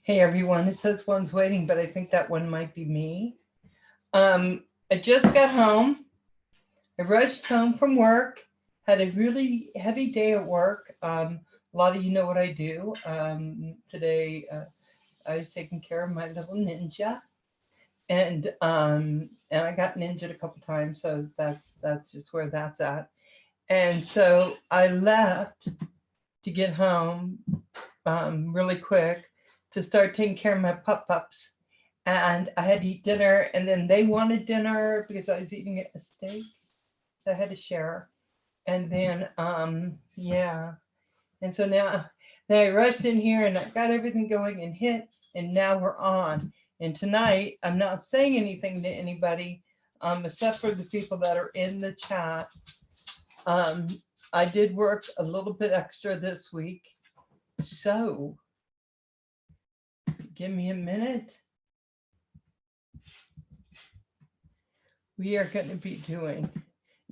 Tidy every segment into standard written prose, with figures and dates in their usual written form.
Hey everyone, it says one's waiting, but I think that one might be me. I just got home. I rushed home from work, had a really heavy day at work. A lot of you know what I do. Today, I was taking care of my little ninja, and I got ninja a couple times, so that's just where that's at. And so I left to get home really quick to start taking care of my pups. And I had to eat dinner, and then they wanted dinner because I was eating a steak, so I had to share. And then, yeah, and so now I rushed in here, and I got everything going and hit, and now we're on. And tonight, I'm not saying anything to anybody, except for the people that are in the chat. Um, I did work a little bit extra this week, so give me a minute. We are going to be doing,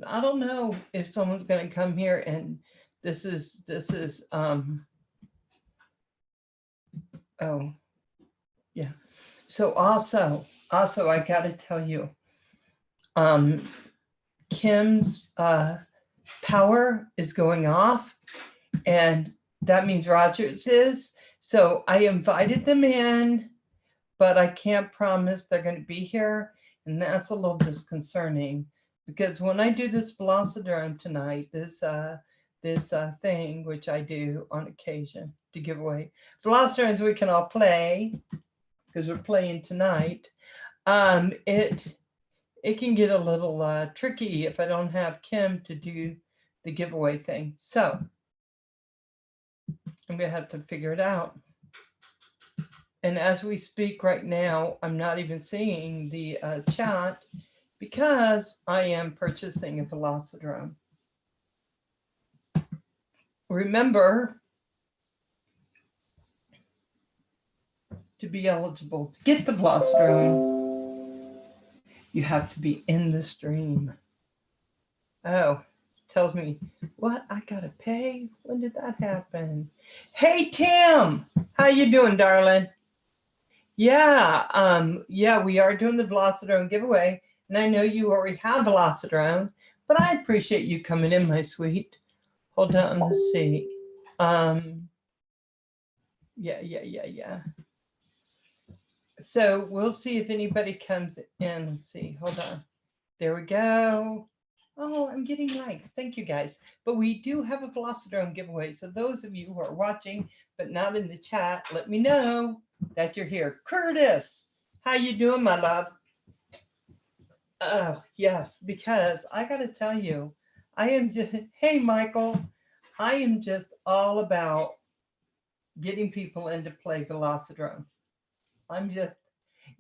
I don't know if someone's going to come here, and this is oh yeah. So also I got to tell you, um Kim's power is going off, and that means Rogers is. So I invited them in, but I can't promise they're going to be here, and that's a little disconcerting because when I do this velocodrome tonight, this thing which I do on occasion to give away velocodromes we can all play because we're playing tonight. It can get a little tricky if I don't have Kim to do the giveaway thing. So I'm gonna have to figure it out. And as we speak right now, I'm not even seeing the chat because I am purchasing a velocodrome. Remember, to be eligible to get the velocodrome, you have to be in the stream. Oh, tells me what I gotta pay. When did that happen? Hey Tim, how you doing, darling? Yeah, we are doing the velocodrome giveaway, and I know you already have velocodrome, but I appreciate you coming in, my sweet. Hold on, let's see. Yeah. So we'll see if anybody comes in. Let's see. Hold on. There we go. Oh, I'm getting likes. Thank you, guys. But we do have a velocodrome giveaway. So those of you who are watching but not in the chat, let me know that you're here. Curtis, how you doing, my love? Oh, yes, because I got to tell you, I am just, hey, Michael, I am just all about getting people into play velocodrome. I'm just,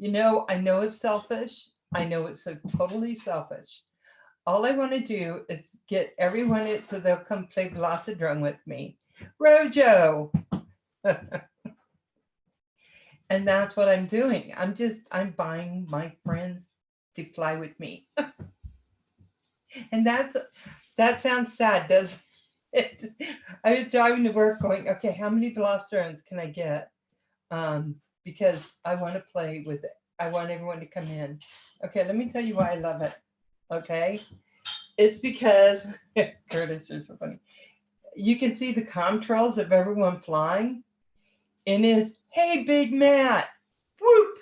I know it's selfish. I know it's so totally selfish. All I want to do is get everyone in so they'll come play velocodrome with me. Rojo. And that's what I'm doing. I'm buying my friends to fly with me. And that sounds sad, doesn't it? I was driving to work going, okay, how many velocodromes can I get? Because I want to play with it. I want everyone to come in. Okay, let me tell you why I love it. Okay, it's because Curtis, you're so funny. You can see the contrails of everyone flying, and is hey Big Matt, whoop.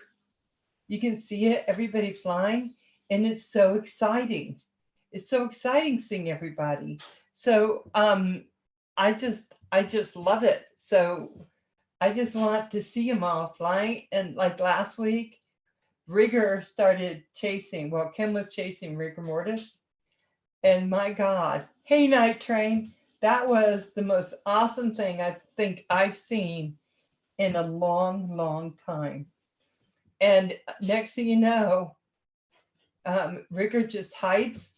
You can see it, everybody flying, and it's so exciting. It's so exciting seeing everybody. So I just love it. So I just want to see them all flying. And like last week, Rigger started chasing. Well, Kim was chasing Rigor Mortis, and my God, hey Night Train, that was the most awesome thing I think I've seen in a long time. And next thing you know, Rigger just hides.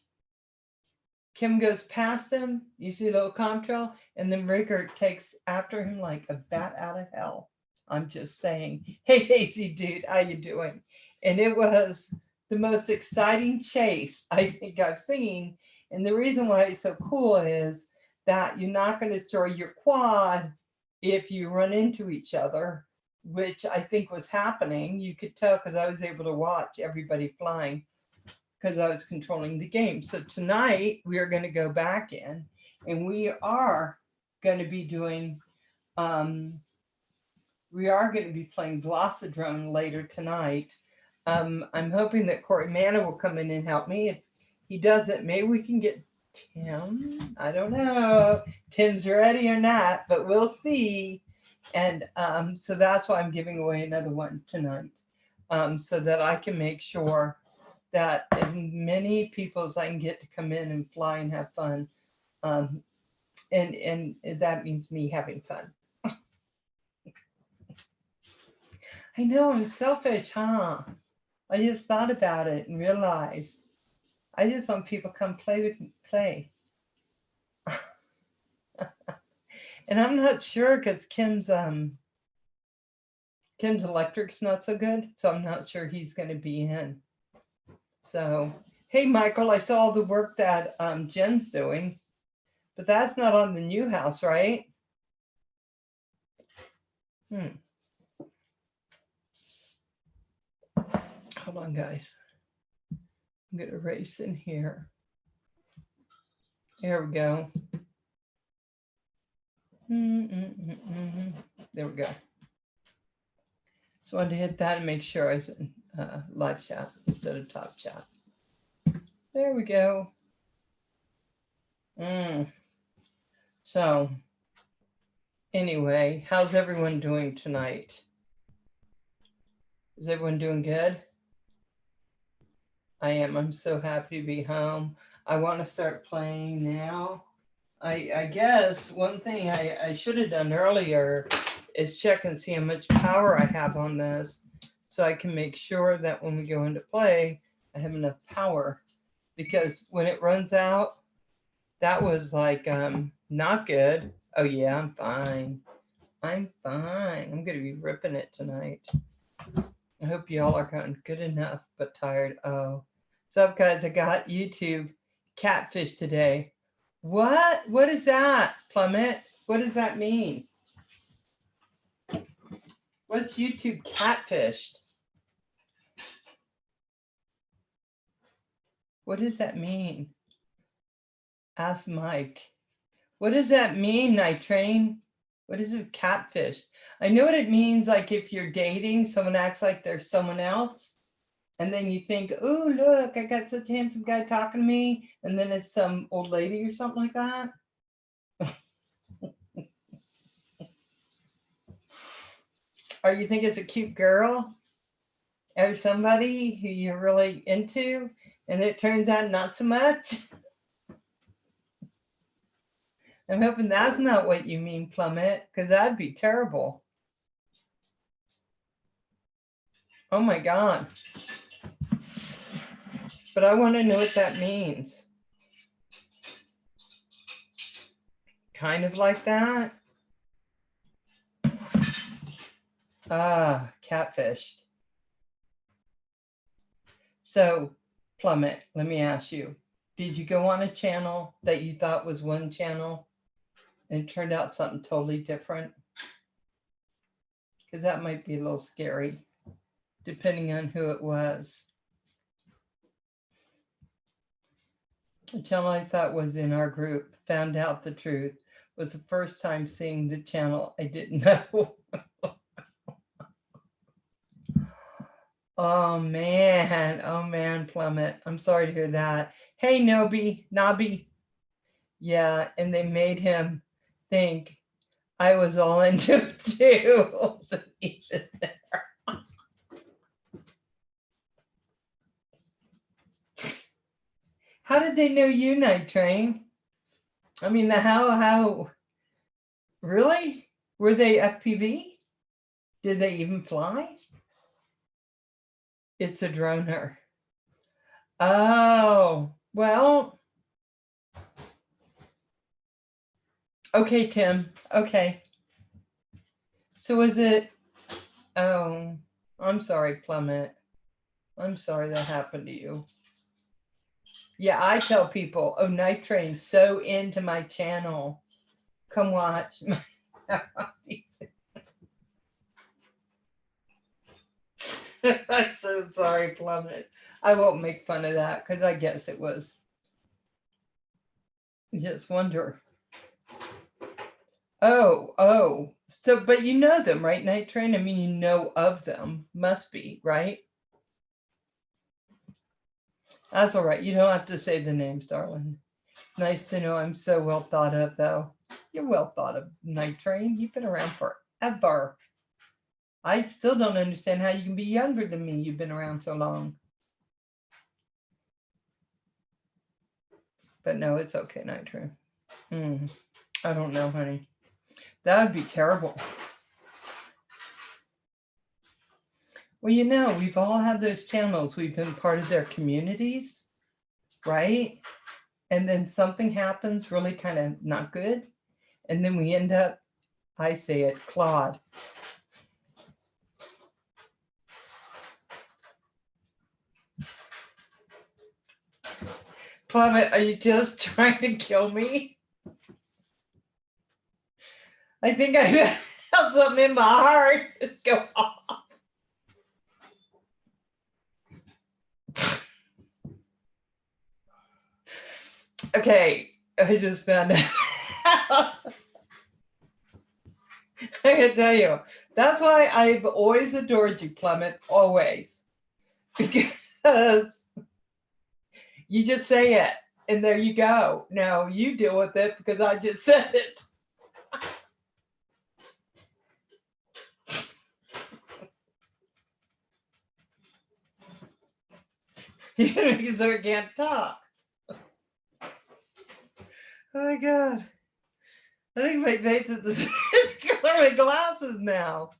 Kim goes past him. You see a little contrail, and then Rigger takes after him like a bat out of hell. I'm just saying. Hey, Hazy dude, how you doing? And it was the most exciting chase I think I've seen. And the reason why it's so cool is that you're not going to destroy your quad if you run into each other. which I think was happening. You could tell because I was able to watch everybody flying because I was controlling the game. So tonight we are going to go back in and going to be doing, um, we are going to be playing Glossadrone later tonight. I'm hoping that Corey Manna will come in and help me. If he doesn't, maybe we can get Tim. I don't know. Tim's ready or not, but we'll see. And so that's why I'm giving away another one tonight, so that I can make sure that as many people as I can get to come in and fly and have fun. Um, and that means me having fun. I know I'm selfish, huh? I just thought about it and realized I just want people to come play with me, play. And I'm not sure because Kim's electric's not so good, so I'm not sure he's going to be in. So, hey, Michael, I saw all the work that Jen's doing, but that's not on the new house, right? Hold on, guys. I'm going to erase in here. There we go. There we go. So I wanted to hit that and make sure I was in live chat instead of top chat. There we go. So anyway, how's everyone doing tonight? Is everyone doing good? I am. I'm so happy to be home. I want to start playing now. I guess one thing I should have done earlier is check and see how much power I have on this so I can make sure that when we go into play, I have enough power. Because when it runs out, that was like not good. Oh yeah, I'm fine. I'm fine. I'm going to be ripping it tonight. I hope y'all are going good enough, but tired. Oh, what's up, guys? I got YouTube catfish today. What? What is that, Plummet? What does that mean? What's YouTube catfished? What does that mean? Ask Mike. What does that mean, Night Train? What is it, catfish? I know what it means, like if you're dating, someone acts like they're someone else. And then you think, oh, look, I got such a handsome guy talking to me. And then it's some old lady or something like that. Or you think it's a cute girl or somebody who you're really into, and it turns out not so much. I'm hoping that's not what you mean, Plummet, because that'd be terrible. Oh my God. But I want to know what that means. Kind of like that. Ah, catfished. So, Plummet, let me ask you, did you go on a channel that you thought was one channel and it turned out something totally different? Because that might be a little scary, depending on who it was. The channel I thought was in our group, found out the truth, was the first time seeing the channel I didn't know. Oh man, Plummet. I'm sorry to hear that. Hey, Nobby. Yeah, and they made him think I was all into it too. So how did they know you, Night Train? I mean, how, really? Were they FPV? Did they even fly? It's a droner. Oh, well. Okay, Tim. Okay. So was it, oh, I'm sorry, Plummet. I'm sorry that happened to you. Yeah, I tell people, oh, Night Train's so into my channel. Come watch. I'm so sorry, Plummet. I won't make fun of that because I guess it was just wonder. Oh. So, but you know them, right, Night Train? I mean, you know of them. Must be, right? That's all right. You don't have to say the names, darling. Nice to know I'm so well thought of, though. You're well thought of, Night Train. You've been around forever. I still don't understand how you can be younger than me. You've been around so long. But no, it's okay, Night Train. I don't know, honey. That would be terrible. Well, you know, we've all had those channels. We've been part of their communities, right? And then something happens really kind of not good. And then we end up, I say it, clawed. Plummet, are you just trying to kill me? I think I felt something in my heart just go off. Okay, I just found out. I can tell you, that's why I've always adored you, Plummet, always. Because you just say it, and there you go. Now you deal with it because I just said it. Because I can't talk. Oh my God. I think my face is the color of my glasses now,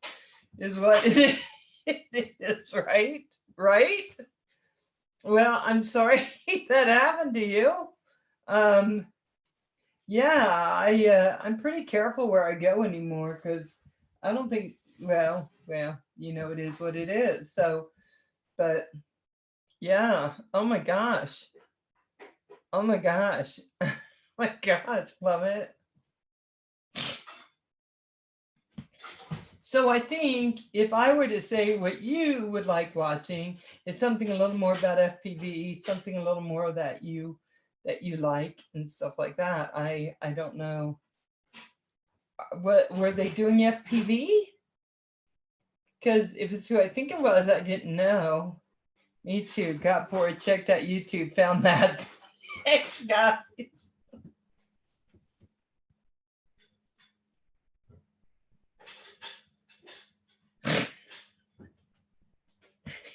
is what it is, right? Right? Well, I'm sorry that happened to you. Yeah, I'm pretty careful where I go anymore because I don't think, well, you know, it is what it is. So, but yeah, oh my gosh. Oh my gosh. My gosh, love it. So I think if I were to say what you would like watching is something a little more about FPV, something a little more that you like and stuff like that. I don't know. What were they doing FPV? Because if it's who I think it was, I didn't know. Me too. Got bored, checked out YouTube, found that. Thanks, guys.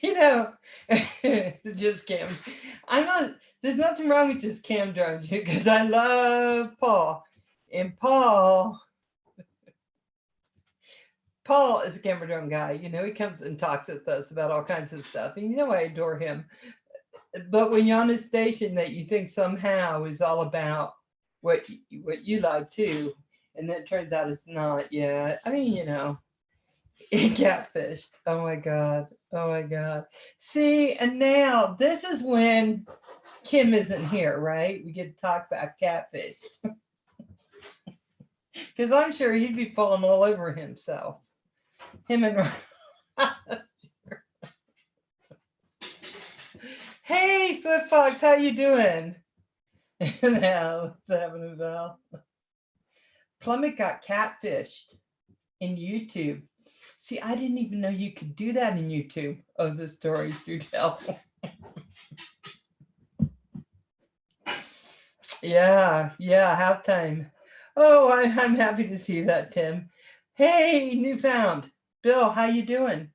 You know, just cam. I'm not. There's nothing wrong with just cam drones because I love Paul, and Paul is a camera drone guy. You know, he comes and talks with us about all kinds of stuff, and you know I adore him. But when you're on a station that you think somehow is all about what you like too, and then it turns out it's not. Yeah, I mean, you know, catfished. Oh my God. Oh my God. See, and now this is when Kim isn't here, right? We get to talk about catfish. Because I'm sure he'd be falling all over himself. Him and Hey, Swift Fox, how you doing? Now, what's happening, Val? Plummet got catfished in YouTube. See, I didn't even know you could do that in YouTube. Oh, the stories do tell. Yeah, halftime. Oh, I'm happy to see that, Tim. Hey, Newfound. Bill, how you doing?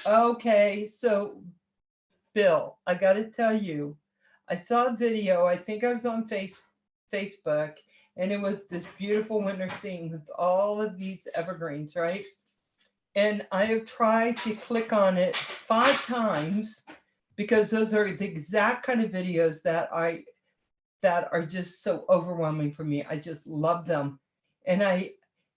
Okay, so Bill, I got to tell you, I saw a video. I think I was on Facebook, and it was this beautiful winter scene with all of these evergreens, right? And I have tried to click on it 5 times because those are the exact kind of videos that are just so overwhelming for me. I just love them. And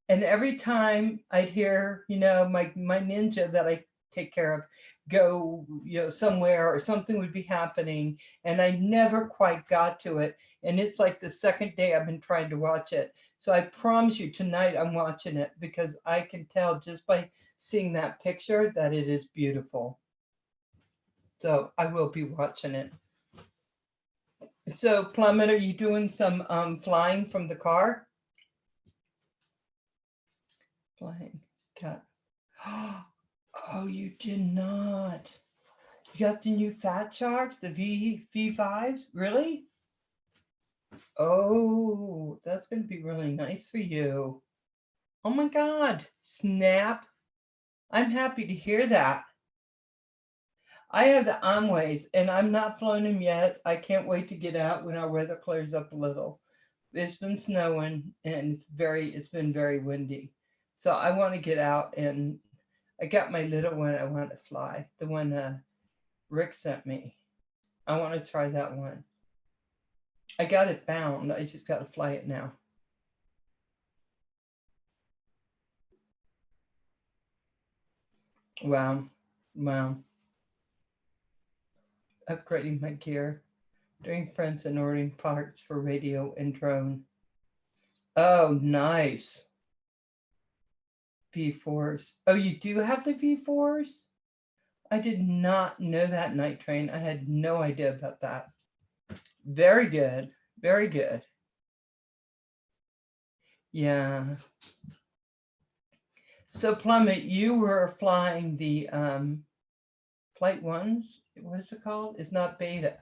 every time I'd hear, you know, my ninja that I take care of go, you know, somewhere or something would be happening and I never quite got to it. And it's like the second day I've been trying to watch it. So I promise you tonight I'm watching it because I can tell just by seeing that picture that it is beautiful. So I will be watching it. So Plummet, are you doing some flying from the car? Flying cat. Oh, you did not. You got the new Fat Sharks, the V5s? Really? Oh, that's going to be really nice for you. Oh my God. Snap. I'm happy to hear that. I have the Amways and I'm not flown them yet. I can't wait to get out when our weather clears up a little. It's been snowing and it's been very windy. So I want to get out, and I got my little one I want to fly. The one Rick sent me. I want to try that one. I got it bound. I just got to fly it now. Wow. Wow. Upgrading my gear. Doing friends and ordering parts for radio and drone. Oh, nice. V4s. Oh, you do have the V4s? I did not know that, Night Train. I had no idea about that. Very good. Very good. Yeah. So Plummet, you were flying the Flight 1s. What is it called? It's not beta.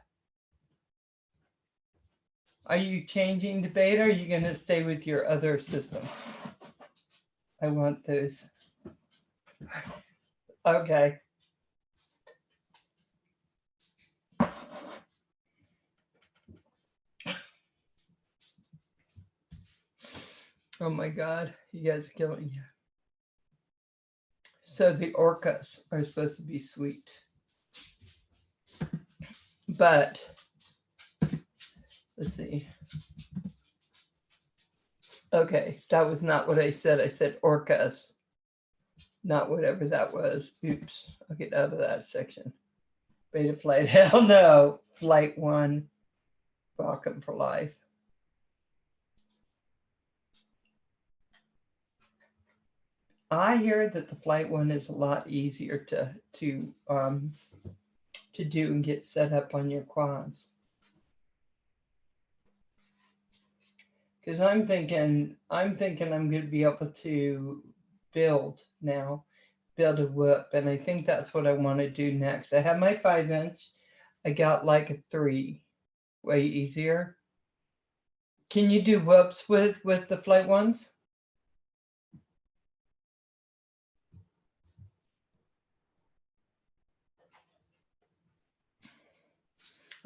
Are you changing to beta, or are you going to stay with your other system? I want those. Okay. Oh my God, you guys are killing me. So the orcas are supposed to be sweet. But, let's see. Okay, that was not what I said. I said orcas, not whatever that was. Oops, I'll get out of that section. Beta flight, hell no. Flight 1, welcome for life. I hear that the Flight 1 is a lot easier to do and get set up on your quads. Because I'm thinking I'm going to be able to build a whoop, and I think that's what I want to do next. I have my 5-inch. I got like a 3, way easier. Can you do whoops with the Flight 1s?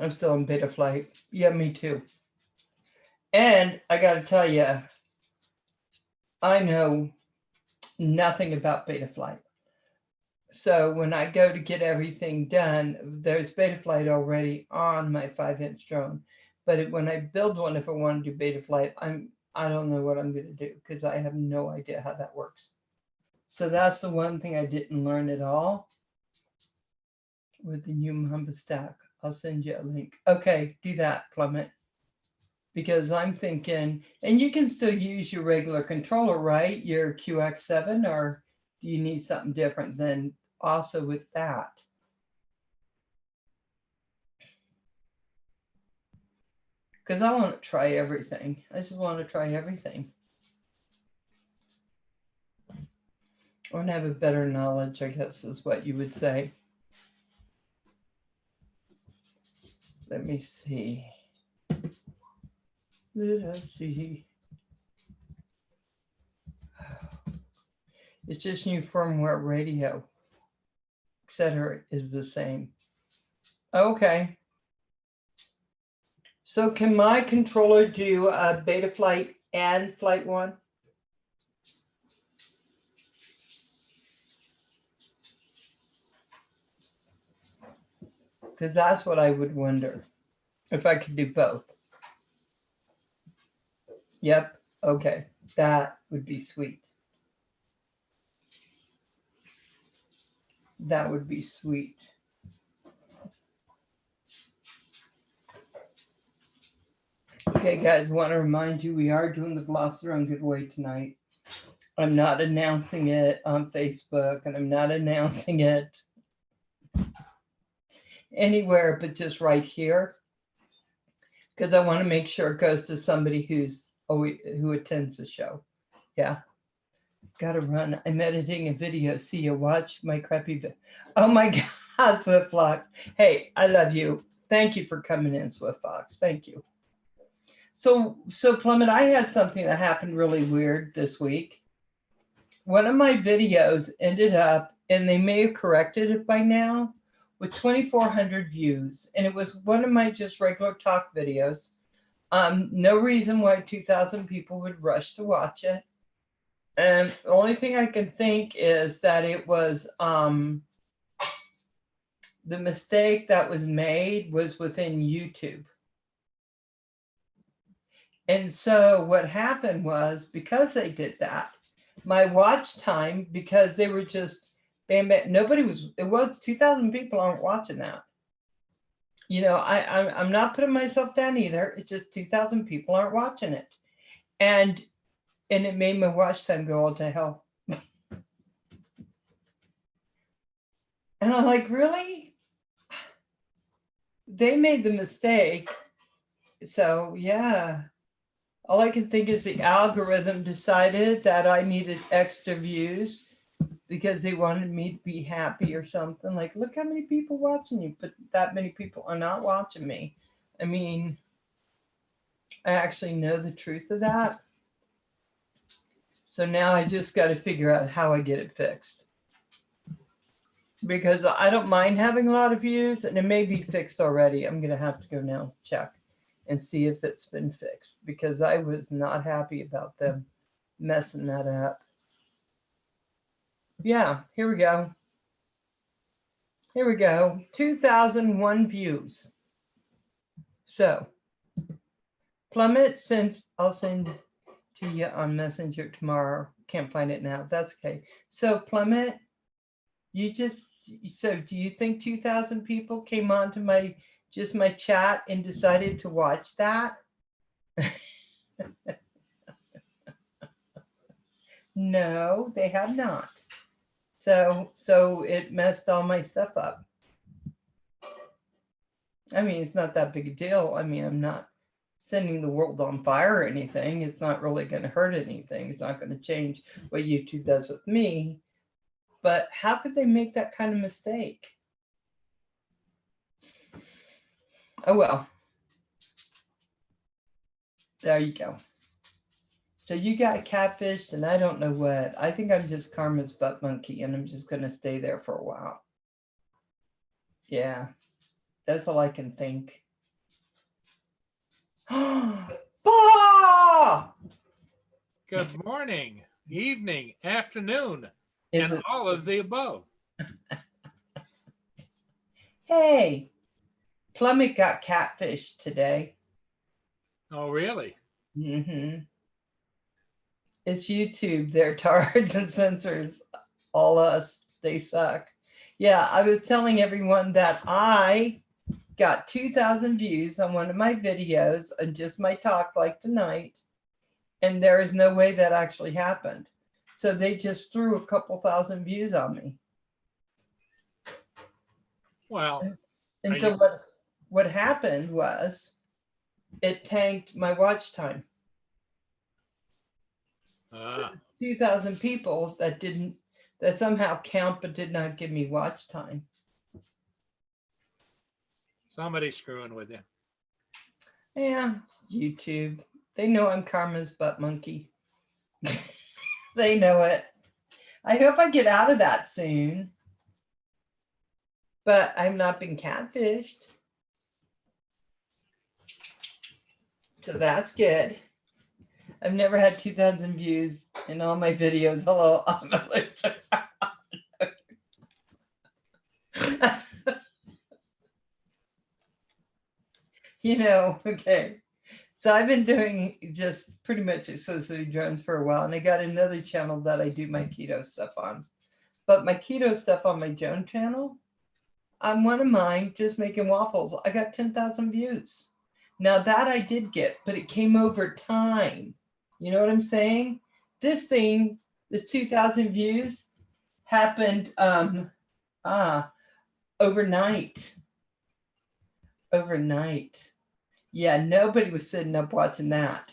I'm still in beta flight. Yeah, me too. And I got to tell you, I know nothing about beta flight. So when I go to get everything done, there's beta flight already on my 5-inch drone. But when I build one, if I want to do beta flight, I don't know what I'm going to do because I have no idea how that works. So that's the one thing I didn't learn at all with the new Mamba stack. I'll send you a link. Okay, do that, Plummet. Because I'm thinking, and you can still use your regular controller, right? Your QX7, or do you need something different than also with that? Because I want to try everything. I just want to try everything. I want to have a better knowledge, I guess, is what you would say. Let me see. Let us see. It's just new firmware, radio, etc. is the same. Okay. So can my controller do beta flight and Flight 1? Because that's what I would wonder, if I could do both. Yep, okay, that would be sweet. That would be sweet. Okay, guys, want to remind you we are doing the Glossaron giveaway tonight. I'm not announcing it on Facebook, and I'm not announcing it anywhere but just right here, because I want to make sure it goes to somebody who attends the show. Yeah. Gotta run. I'm editing a video. See you. Watch my crappy video. Oh my God, Swift Fox. Hey, I love you. Thank you for coming in, Swift Fox. Thank you. So Plummet, I had something that happened really weird this week. One of my videos ended up, and they may have corrected it by now, with 2,400 views. And it was one of my just regular talk videos. No reason why 2,000 people would rush to watch it. And the only thing I can think is that it was the mistake that was made was within YouTube. And so what happened was, because they did that, my watch time, because they were just bam, bam, nobody was, it was 2,000 people aren't watching that. You know, I'm not putting myself down either. It's just 2,000 people aren't watching it. And it made my watch time go all to hell. And I'm like, really? They made the mistake. So yeah, all I can think is the algorithm decided that I needed extra views because they wanted me to be happy or something. Like, look how many people watching you, but that many people are not watching me. I mean, I actually know the truth of that. So now I just got to figure out how I get it fixed. Because I don't mind having a lot of views, and it may be fixed already. I'm going to have to go now check and see if it's been fixed, because I was not happy about them messing that up. Yeah, here we go. Here we go. 2,001 views. So, Plummet, since I'll send to you on Messenger tomorrow. Can't find it now. That's okay. So, Plummet, so do you think 2,000 people came onto my chat and decided to watch that? No, they have not. So it messed all my stuff up. I mean, it's not that big a deal. I mean, I'm not sending the world on fire or anything. It's not really going to hurt anything. It's not going to change what YouTube does with me. But how could they make that kind of mistake? Oh, well. There you go. So you got catfished, and I don't know what. I think I'm just karma's butt monkey, and I'm just going to stay there for a while. Yeah, that's all I can think. Bah! Good morning, evening, afternoon, and all of the above. Hey, Plummet got catfished today. Oh, really? Mm-hmm. It's YouTube. They're tards and censors. All us. They suck. Yeah, I was telling everyone that I got 2,000 views on one of my videos and just my talk like tonight. And there is no way that actually happened. So they just threw a couple thousand views on me. Well, and so what happened was it tanked my watch time. 2,000 people that somehow count but did not give me watch time. Somebody's screwing with you. Yeah, YouTube. They know I'm karma's butt monkey. They know it. I hope I get out of that soon. But I've not been catfished. So that's good. I've never had 2,000 views in all my videos. Hello, I'm a loser. You know, okay. So I've been doing just pretty much associated drones for a while, and I got another channel that I do my keto stuff on. But my keto stuff on my Joan channel, on one of mine, just making waffles, I got 10,000 views. Now that I did get, but it came over time. You know what I'm saying? This thing, this 2,000 views happened ah overnight. Overnight. Yeah, nobody was sitting up watching that.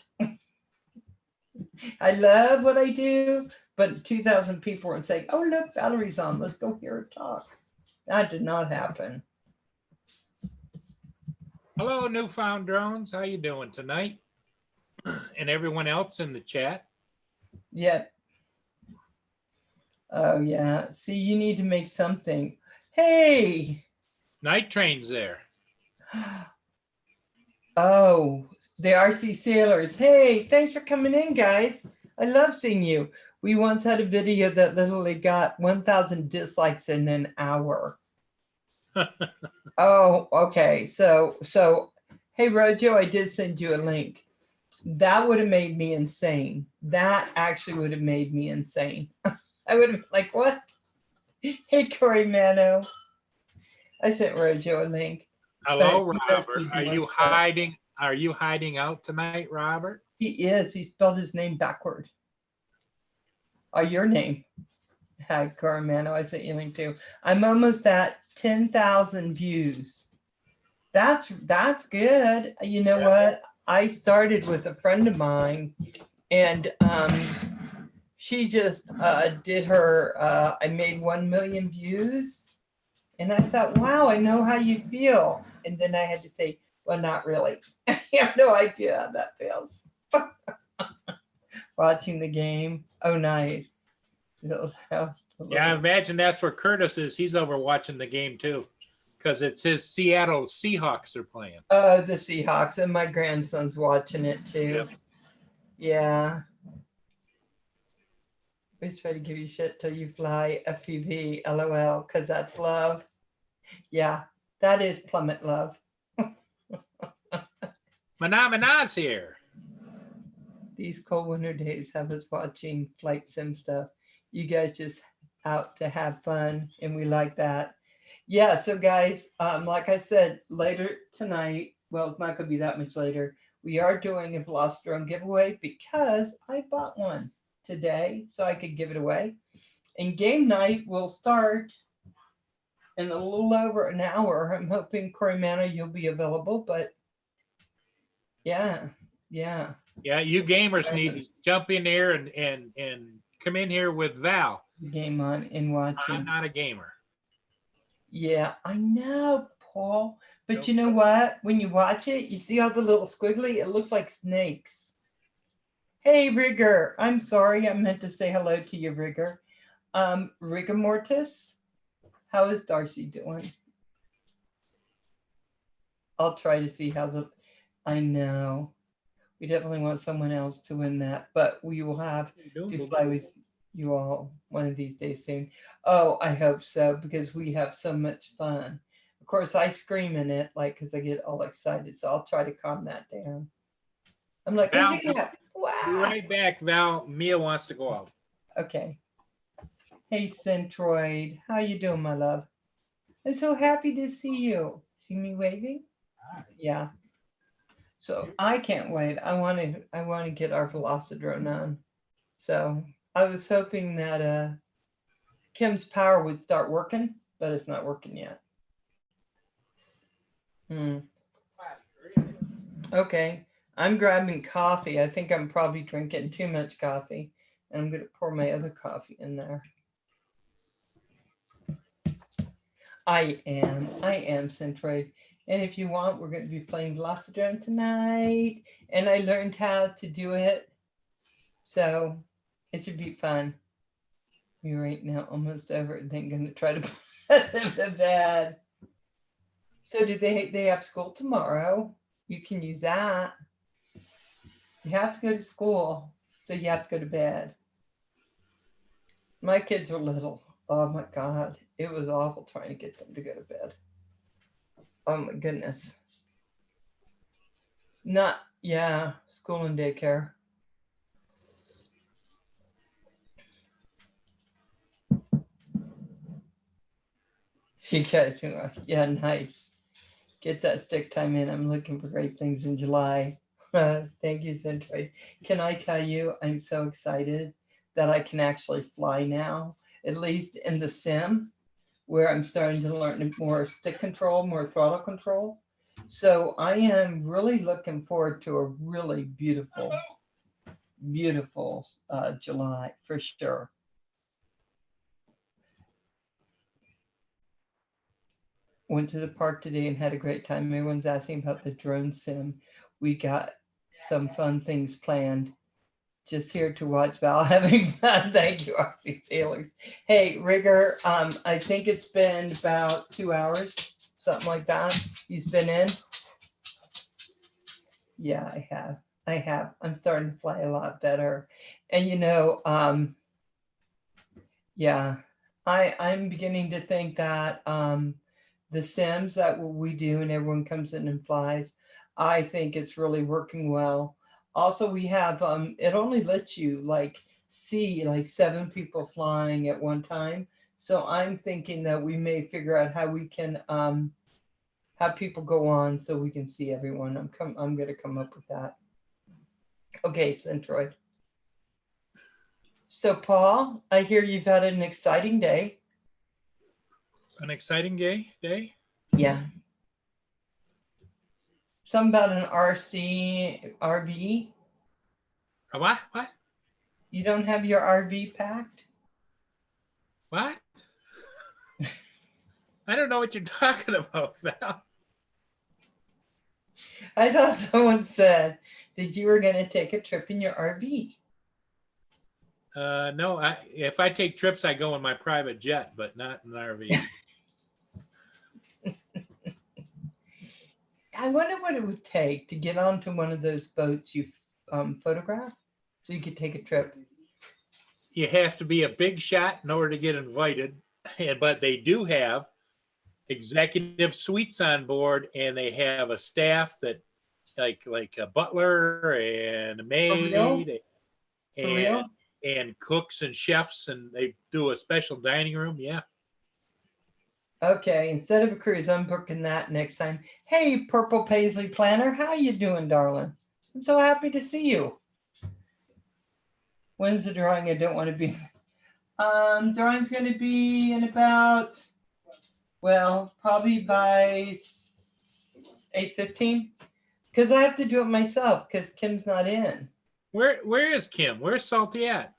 I love what I do, but 2,000 people were saying, "Oh look, Valerie's on. Let's go hear her talk." That did not happen. Hello, Newfound Drones. How you doing tonight? And everyone else in the chat. Yep. Oh yeah. See, you need to make something. Hey. Night Train's there. Oh, the RC Sailors. Hey, thanks for coming in, guys. I love seeing you. We once had a video that literally got 1,000 dislikes in an hour. Oh, okay. So, hey, Rojo, I did send you a link. That would have made me insane. That actually would have made me insane. I would have been like, what? Hey, Corey Mano. I sent Rojo a link. Hello, Robert. Are you hiding? Are you hiding out tonight, Robert? He is. He spelled his name backward. Or your name. Hi, Corey Mano. I sent you a link too. I'm almost at 10,000 views. That's good. You know what? I started with a friend of mine, and she just did her. I made 1 million views, and I thought, wow, I know how you feel. And then I had to say, well, not really. I have no idea how that feels. Watching the game. Oh, nice. Yeah, I imagine that's where Curtis is. He's over watching the game too, because it's his Seattle Seahawks are playing. Oh, the Seahawks, and my grandson's watching it too. Yep. Yeah. Always try to give you shit till you fly. FPV, LOL, because that's love. Yeah, that is plummet love. Manamana's here. These cold winter days have us watching flight sim stuff. You guys just out to have fun, and we like that. Yeah, so guys, like I said, later tonight, well, it's not going to be that much later, we are doing a Velocitron giveaway because I bought one today so I could give it away. And game night will start in a little over an hour. I'm hoping, Corey Mano, you'll be available, but yeah. Yeah, you gamers need to jump in there and come in here with Val. Game on and watching. I'm not a gamer. Yeah, I know, Paul. But you know what? When you watch it, you see all the little squiggly? It looks like snakes. Hey, Rigger. I'm sorry. I meant to say hello to you, Rigger. Rigor Mortis, how is Darcy doing? I'll try to see how the... I know. We definitely want someone else to win that, but we will have to fly with you all one of these days soon. Oh, I hope so, because we have so much fun. Of course, I scream in it, like, because I get all excited, so I'll try to calm that down. I'm like, Val, wow. Be right back, Val. Mia wants to go out. Okay. Hey, Centroid. How you doing, my love? I'm so happy to see you. See me waving? Yeah. So I can't wait. I want to get our Velocitron on. So I was hoping that Kim's power would start working, but it's not working yet. Okay, I'm grabbing coffee. I think I'm probably drinking too much coffee, and I'm going to pour my other coffee in there. I am Centroid. And if you want, we're going to be playing Velocitron tonight. And I learned how to do it. So it should be fun. We're right now almost over and then going to try to put them to bed. So do they have school tomorrow? You can use that. You have to go to school, so you have to go to bed. My kids were little. Oh my God. It was awful trying to get them to go to bed. Oh my goodness. Yeah, school and daycare. You guys, yeah, nice. get that stick time in. I'm looking for great things in July. Thank you, Centroid. Can I tell you, I'm so excited that I can actually fly now, at least in the sim, where I'm starting to learn more stick control, more throttle control. So I am really looking forward to a really beautiful, beautiful July for sure. Went to the park today and had a great time. Everyone's asking about the drone sim. We got some fun things planned. Just here to watch Val having fun. Thank you, Oxy Taylors. Hey, Rigger, I think it's been about 2 hours, something like that. He's been in. Yeah, I have. I'm starting to fly a lot better. And yeah, I'm beginning to think that the sims that we do and everyone comes in and flies, I think it's really working well. Also, we have it only lets you like see like 7 people flying at one time. So I'm thinking that we may figure out how we can have people go on so we can see everyone. I'm gonna come up with that. Okay, Centroid. So Paul, I hear you've had an exciting day. An exciting day? Yeah. Something about an RV. A what? What? You don't have your RV packed? What? I don't know what you're talking about, Val. I thought someone said that you were going to take a trip in your RV. No, if I take trips, I go in my private jet, but not in an RV. I wonder what it would take to get onto one of those boats you photograph so you could take a trip. You have to be a big shot in order to get invited, but they do have executive suites on board, and they have a staff that like a butler and a maid For real? and cooks and chefs, and they do a special dining room. Yeah. Okay, instead of a cruise, I'm booking that next time. Hey, Purple Paisley Planner, how you doing, darling? I'm so happy to see you. When's the drawing? I don't want to be. Drawing's going to be in about, well, probably by 8:15, because I have to do it myself because Kim's not in. Where is Kim? Where's Salty at?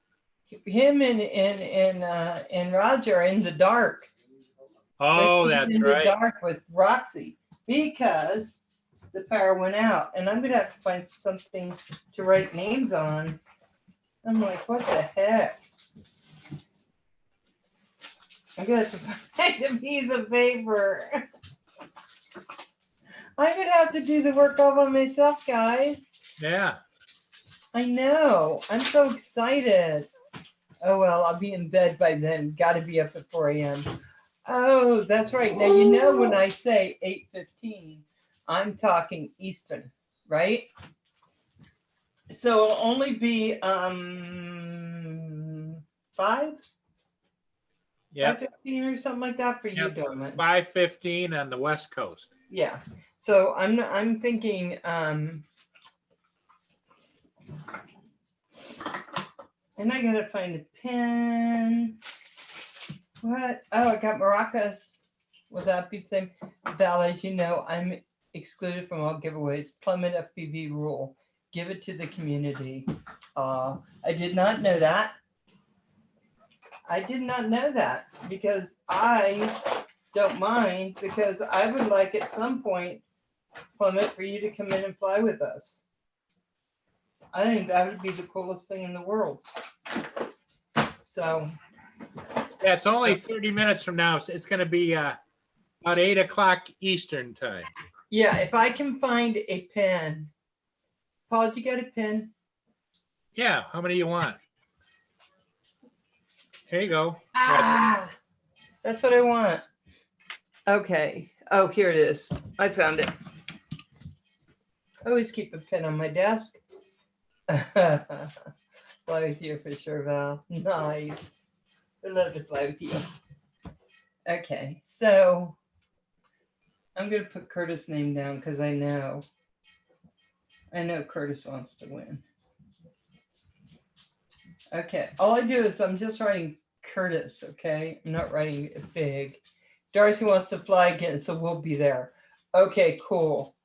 Him and Roger are in the dark. Oh, that's in right. the dark with Roxy because the power went out, and I'm gonna have to find something to write names on. I'm like, what the heck? I'm gonna have to find a piece of paper. I'm gonna have to do the work all by myself, guys. Yeah. I know. I'm so excited. Oh well, I'll be in bed by then. Got to be up at 4 a.m. Oh, that's right. Now you know when I say 8:15, I'm talking Eastern, right? So it'll only be 5. Yeah. 5:15 or something like that for you, darling. 5:15 on the West Coast. Yeah. So I'm thinking and I gotta find a pen. What? Oh, I got maracas. Will that be the same? Val, as you know, I'm excluded from all giveaways. Plummet FPV rule. Give it to the community. I did not know that. I did not know that because I don't mind, because I would like at some point, Plummet, for you to come in and fly with us. I think that would be the coolest thing in the world. So. Yeah, it's only 30 minutes from now. It's going to be about 8 o'clock Eastern time. Yeah, if I can find a pen. Paul, did you get a pen? Yeah, how many you want? Here you go. That's what I want. Okay. Oh, here it is. I found it. I always keep a pen on my desk. Fly with you for sure, Val. Nice. I'd love to fly with you. Okay, so I'm gonna put Curtis' name down because I know Curtis wants to win. Okay, all I do is I'm just writing Curtis, okay? I'm not writing it big. Darcy wants to fly again, so we'll be there. Okay, cool.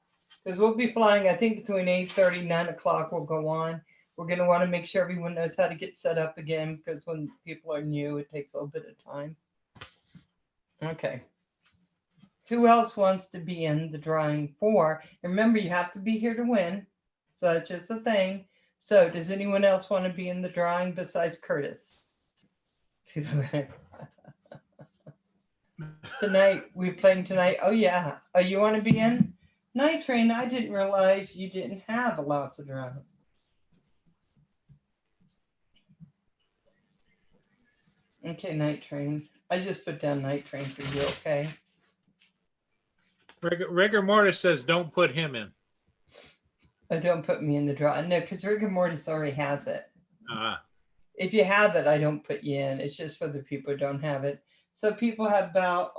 Because we'll be flying, I think between 8:30, 9 o'clock we'll go on. We're going to want to make sure everyone knows how to get set up again because when people are new, it takes a little bit of time. Okay. Who else wants to be in the drawing for? And remember, you have to be here to win. So that's just a thing. So does anyone else want to be in the drawing besides Curtis? Tonight, we're playing tonight. Oh, yeah. Oh, you want to be in? Night Train, I didn't realize you didn't have a lots of drawing. Okay, Night Train. I just put down Night Train for you, okay? Rigor Mortis says don't put him in. Oh, don't put me in the draw. No, because Rigor Mortis already has it. Uh-huh. If you have it, I don't put you in. It's just for the people who don't have it. So people have about,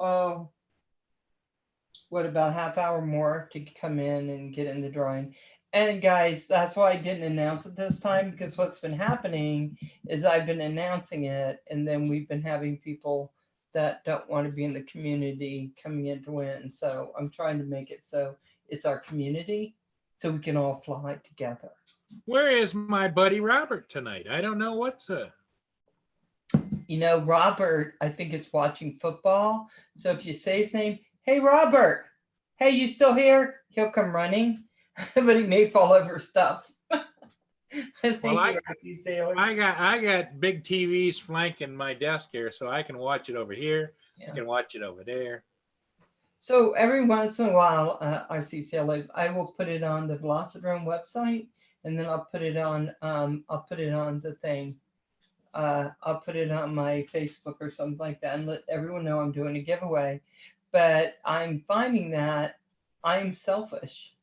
about half hour more to come in and get in the drawing. And guys, that's why I didn't announce it this time, because what's been happening is I've been announcing it, and then we've been having people that don't want to be in the community coming in to win. So I'm trying to make it so it's our community, so we can all fly together. Where is my buddy Robert tonight? I don't know what's Robert, I think it's watching football. So if you say his name, hey, Robert, hey, you still here? He'll come running, but he may fall over stuff. Well, I got big TVs flanking my desk here, so I can watch it over here. Yeah. I can watch it over there. So every once in a while, RC Sailors, I will put it on the Velocidrome website, and then I'll put it on the thing. I'll put it on my Facebook or something like that and let everyone know I'm doing a giveaway. But I'm finding that I'm selfish.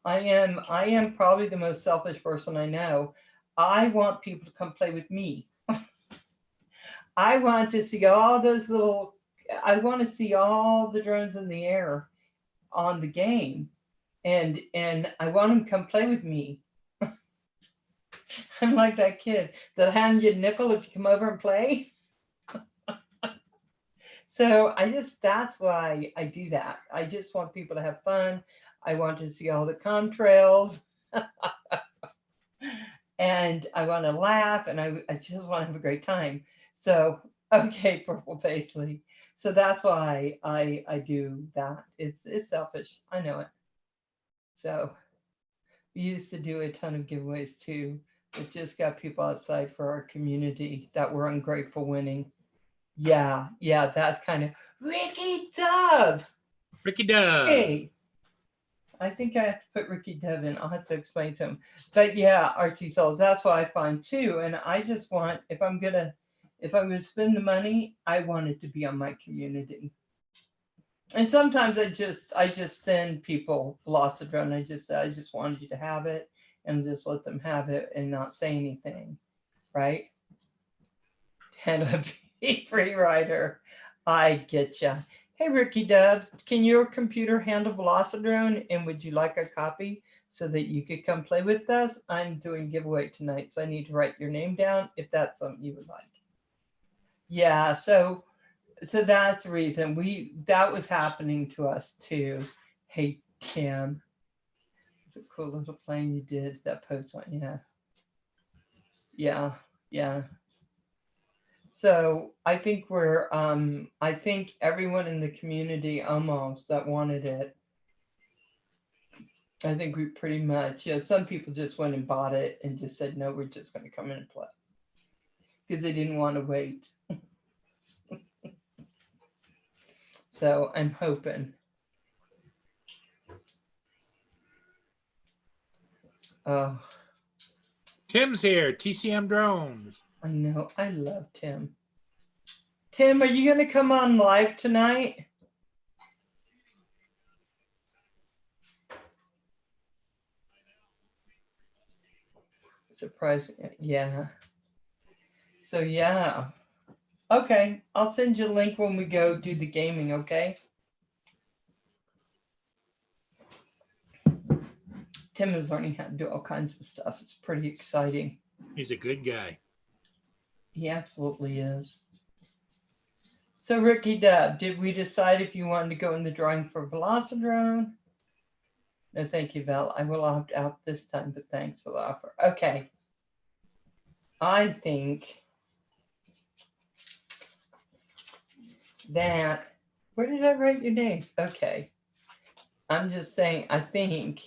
I am probably the most selfish person I know. I want people to come play with me. I want to see all those I want to see all the drones in the air on the game. And I want them to come play with me. I'm like that kid that hand you a nickel if you come over and play. So that's why I do that. I just want people to have fun. I want to see all the contrails. And I want to laugh, and I just want to have a great time. So, okay, Purple Paisley. So that's why I do that. It's selfish. I know it. So we used to do a ton of giveaways too. It just got people outside for our community that were ungrateful winning. Yeah, that's kind of Ricky Dove. Ricky Dove. Hey, I think I have to put Ricky Dove in. I'll have to explain to him. But yeah, RC Souls, that's what I find too. And I just want, if I'm gonna spend the money, I want it to be on my community. And sometimes I just send people Velocidrone. I just wanted you to have it, and just let them have it and not say anything, right? And a free rider. I get ya. Hey, Ricky Dove, can your computer handle Velocidrone, and would you like a copy so that you could come play with us? I'm doing giveaway tonight, so I need to write your name down if that's something you would like. Yeah, so that's the reason that was happening to us too. Hey, Tim, it's a cool little plane you did that post on. Yeah. So I think I think everyone in the community almost that wanted it. I think we pretty much, some people just went and bought it and just said, no, we're just going to come in and play because they didn't want to wait. So I'm hoping. Oh. Tim's here, TCM Drones. I know, I love Tim. Tim, are you going to come on live tonight? Surprising, yeah. So yeah. Okay, I'll send you a link when we go do the gaming, okay? Tim is learning how to do all kinds of stuff. It's pretty exciting. He's a good guy. He absolutely is. So, Ricky Dub, did we decide if you wanted to go in the drawing for Velocidrone? No, thank you, Val. I will opt out this time, but thanks for the offer. Okay. I think that, where did I write your names? Okay. I'm just saying, I think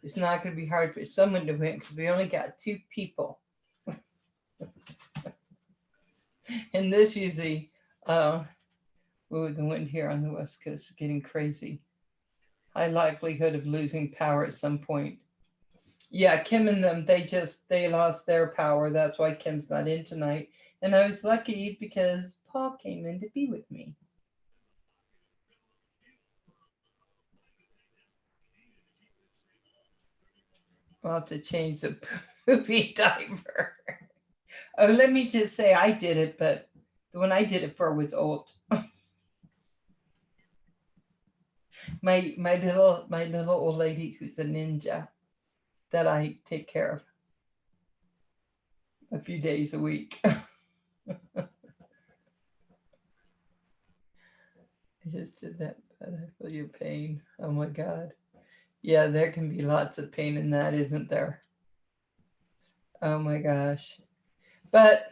it's not going to be hard for someone to win because we only got 2 people. And this usually, the wind here on the West Coast is getting crazy. High likelihood of losing power at some point. Yeah, Kim and them, they lost their power. That's why Kim's not in tonight. And I was lucky because Paul came in to be with me. I'll have to change the poopy diaper. Oh, let me just say I did it, but the one I did it for was old. my little old lady who's a ninja that I take care of a few days a week. I just did that, but I feel your pain. Oh my God. Yeah, there can be lots of pain in that, isn't there? Oh my gosh. But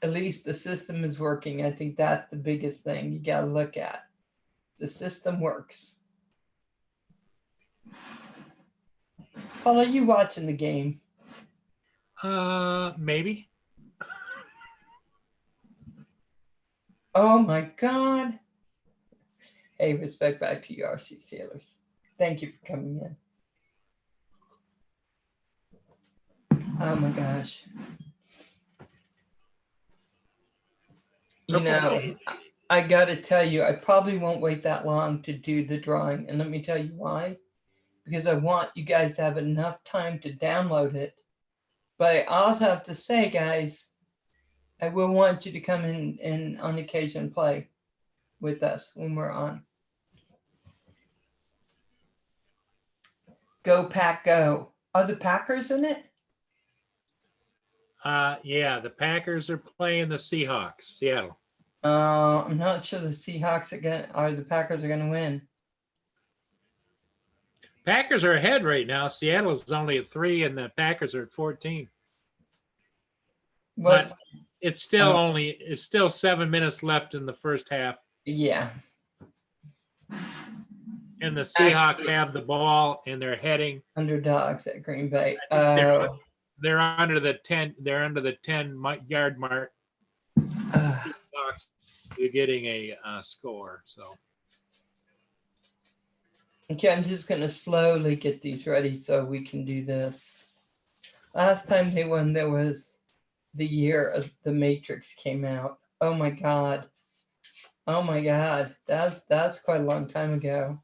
at least the system is working. I think that's the biggest thing you got to look at. The system works. Paul, are you watching the game? Maybe. Oh my God. Hey, respect back to you, RC Sailors. Thank you for coming in. Oh my gosh. You know, I got to tell you, I probably won't wait that long to do the drawing. And let me tell you why. Because I want you guys to have enough time to download it. But I also have to say, guys, I will want you to come in and on occasion play with us when we're on. Go Pack Go. Are the Packers in it? Yeah, the Packers are playing the Seahawks, Seattle. I'm not sure the Seahawks the Packers are gonna win. Packers are ahead right now. Seattle is only at 3, and the Packers are at 14. But it's still 7 minutes left in the first half. Yeah. And the Seahawks have the ball, and they're heading underdogs at Green Bay. They're under the 10. They're under the 10-yard mark. Seahawks are getting a score. So. Okay, I'm just gonna slowly get these ready so we can do this. Last time they won, there was the year of The Matrix came out. Oh my God. Oh my God. That's quite a long time ago.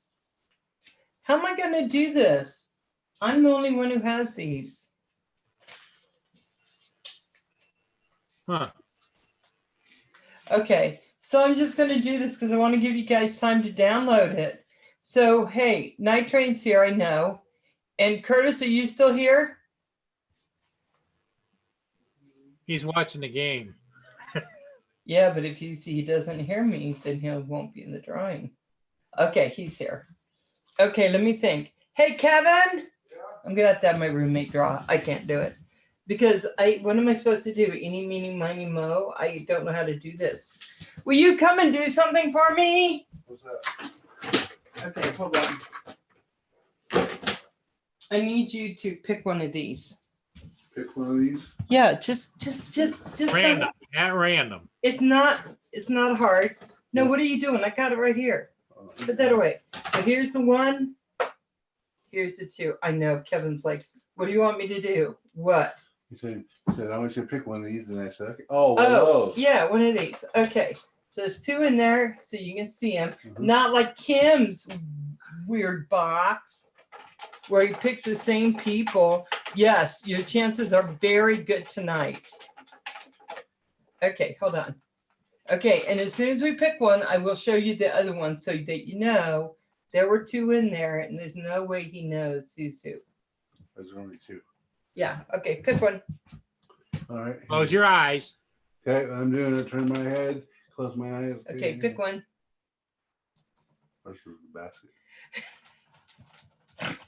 How am I gonna do this? I'm the only one who has these. Huh. Okay, so I'm just gonna do this because I want to give you guys time to download it. So hey, Night Train's here, I know. And Curtis, are you still here? He's watching the game. Yeah, but if he doesn't hear me, then he won't be in the drawing. Okay, he's here. Okay, let me think. Hey, Kevin! Yeah. I'm gonna have to have my roommate draw. I can't do it. Because what am I supposed to do? Eeny, meeny, miny, mo? I don't know how to do this. Will you come and do something for me? What's that? Okay, hold on. I need you to pick one of these. Pick one of these? Yeah, just random. At random. It's not hard. No, what are you doing? I got it right here. Put that away. So here's the 1. Here's the 2. I know Kevin's like, what do you want me to do? What? He said I want you to pick one of these, and I said, okay. Oh, one of those. Yeah, one of these. Okay. So there's 2 in there, so you can see them. Not like Kim's weird box where he picks the same people. Yes, your chances are very good tonight. Okay, hold on. Okay, and as soon as we pick one, I will show you the other one so that you know there were 2 in there, and there's no way he knows who's who. There's only two. Yeah. Okay. Pick one. All right. Close your eyes. Okay, I'm doing it. Turn my head. Close my eyes. Okay. Pick one. First is the basket.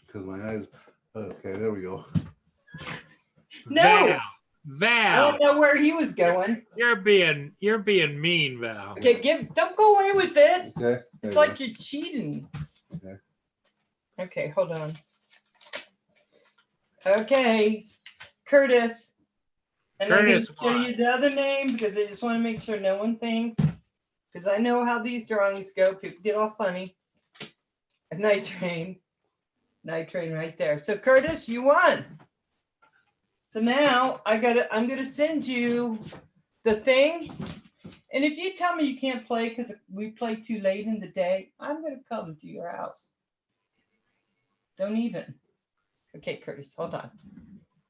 Because my eyes. Okay, there we go. No. Val. I Val. don't know where he was going. You're being mean, Val. Okay. Don't go away with it. Okay. It's like you're cheating. Okay. Okay. Hold on. Okay. Curtis. And Curtis I'm going to show you the other name because I just want to make sure no one thinks. Because I know how these drawings go. People get all funny. A night train. Night train right there. So Curtis, you won. So now I'm gonna send you the thing. And if you tell me you can't play because we play too late in the day, I'm gonna come to your house. Don't even. Okay, Curtis, hold on.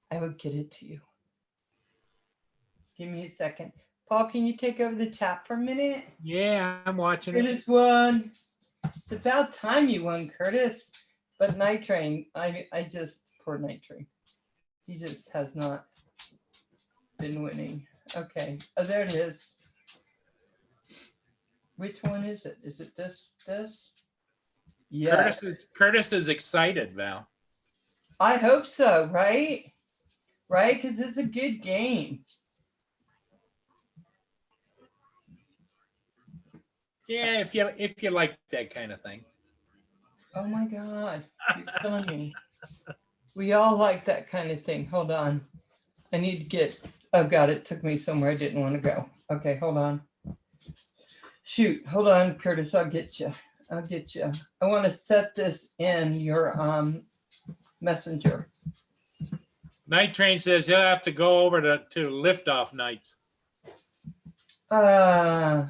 I will get it to you. Give me a second. Paul, can you take over the chat for a minute? Yeah, I'm watching it. Curtis won. It's about time you won, Curtis. But Night Train, I just, poor Night Train. He just has not been winning. Okay. Oh, there it is. Which one is it? Is it this? Yeah. Curtis is excited, Val. I hope so, right? Right? Because it's a good game. Yeah, if you like that kind of thing. Oh my God. You're killing me. We all like that kind of thing. Hold on. I need to get, oh God, it took me somewhere I didn't want to go. Okay, hold on. Shoot, hold on, Curtis, I'll get you. I want to set this in your messenger. Night Train says he'll have to go over to liftoff nights. I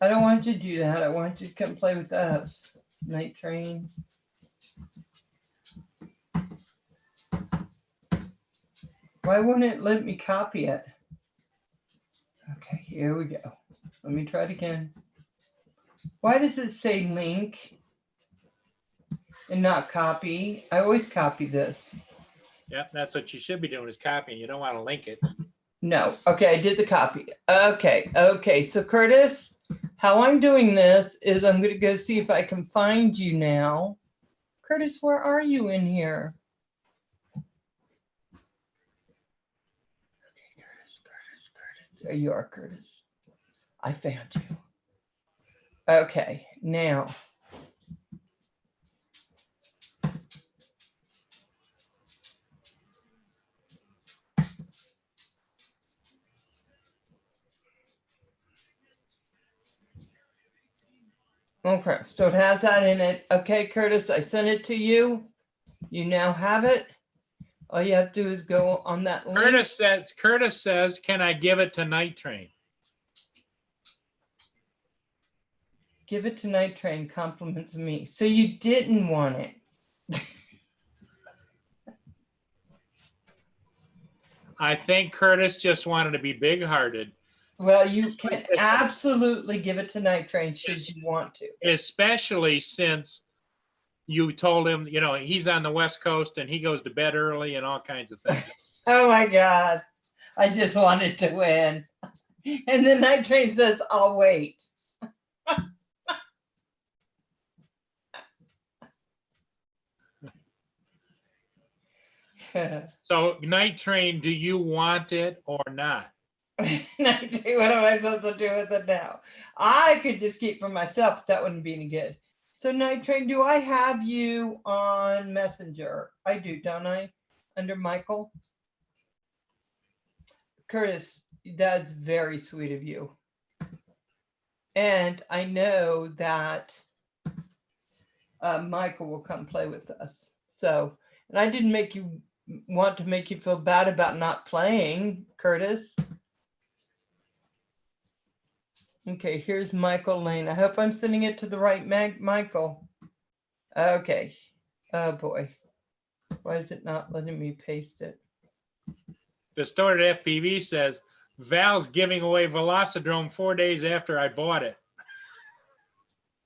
don't want you to do that. I want you to come play with us. Night Train. Why wouldn't it let me copy it? Okay, here we go. Let me try it again. Why does it say link and not copy? I always copy this. Yep, that's what you should be doing is copying. You don't want to link it. No. Okay, I did the copy. Okay. So Curtis, how I'm doing this is I'm going to go see if I can find you now. Curtis, where are you in here? Okay, Curtis. There you are, Curtis. I found you. Okay, now. Okay, so it has that in it. Okay, Curtis, I sent it to you. You now have it. All you have to do is go on that link. Curtis says, can I give it to Night Train? Give it to Night Train, compliments me. So you didn't want it. I think Curtis just wanted to be big-hearted. Well, you can absolutely give it to Night Train should you want to. Especially since you told him, he's on the West Coast and he goes to bed early and all kinds of things. Oh my God. I just wanted to win. And then Night Train says, I'll wait. So, Night Train, do you want it or not? Night Train, what am I supposed to do with it now? I could just keep for myself, but that wouldn't be any good. So Night Train, do I have you on Messenger? I do, don't I? Under Michael? Curtis, that's very sweet of you. And I know that Michael will come play with us. So, and I didn't want to make you feel bad about not playing, Curtis. Okay, here's Michael Lane. I hope I'm sending it to the right Michael. Okay. Oh boy. Why is it not letting me paste it? Distorted FPV says, Val's giving away Velocidrome 4 days after I bought it.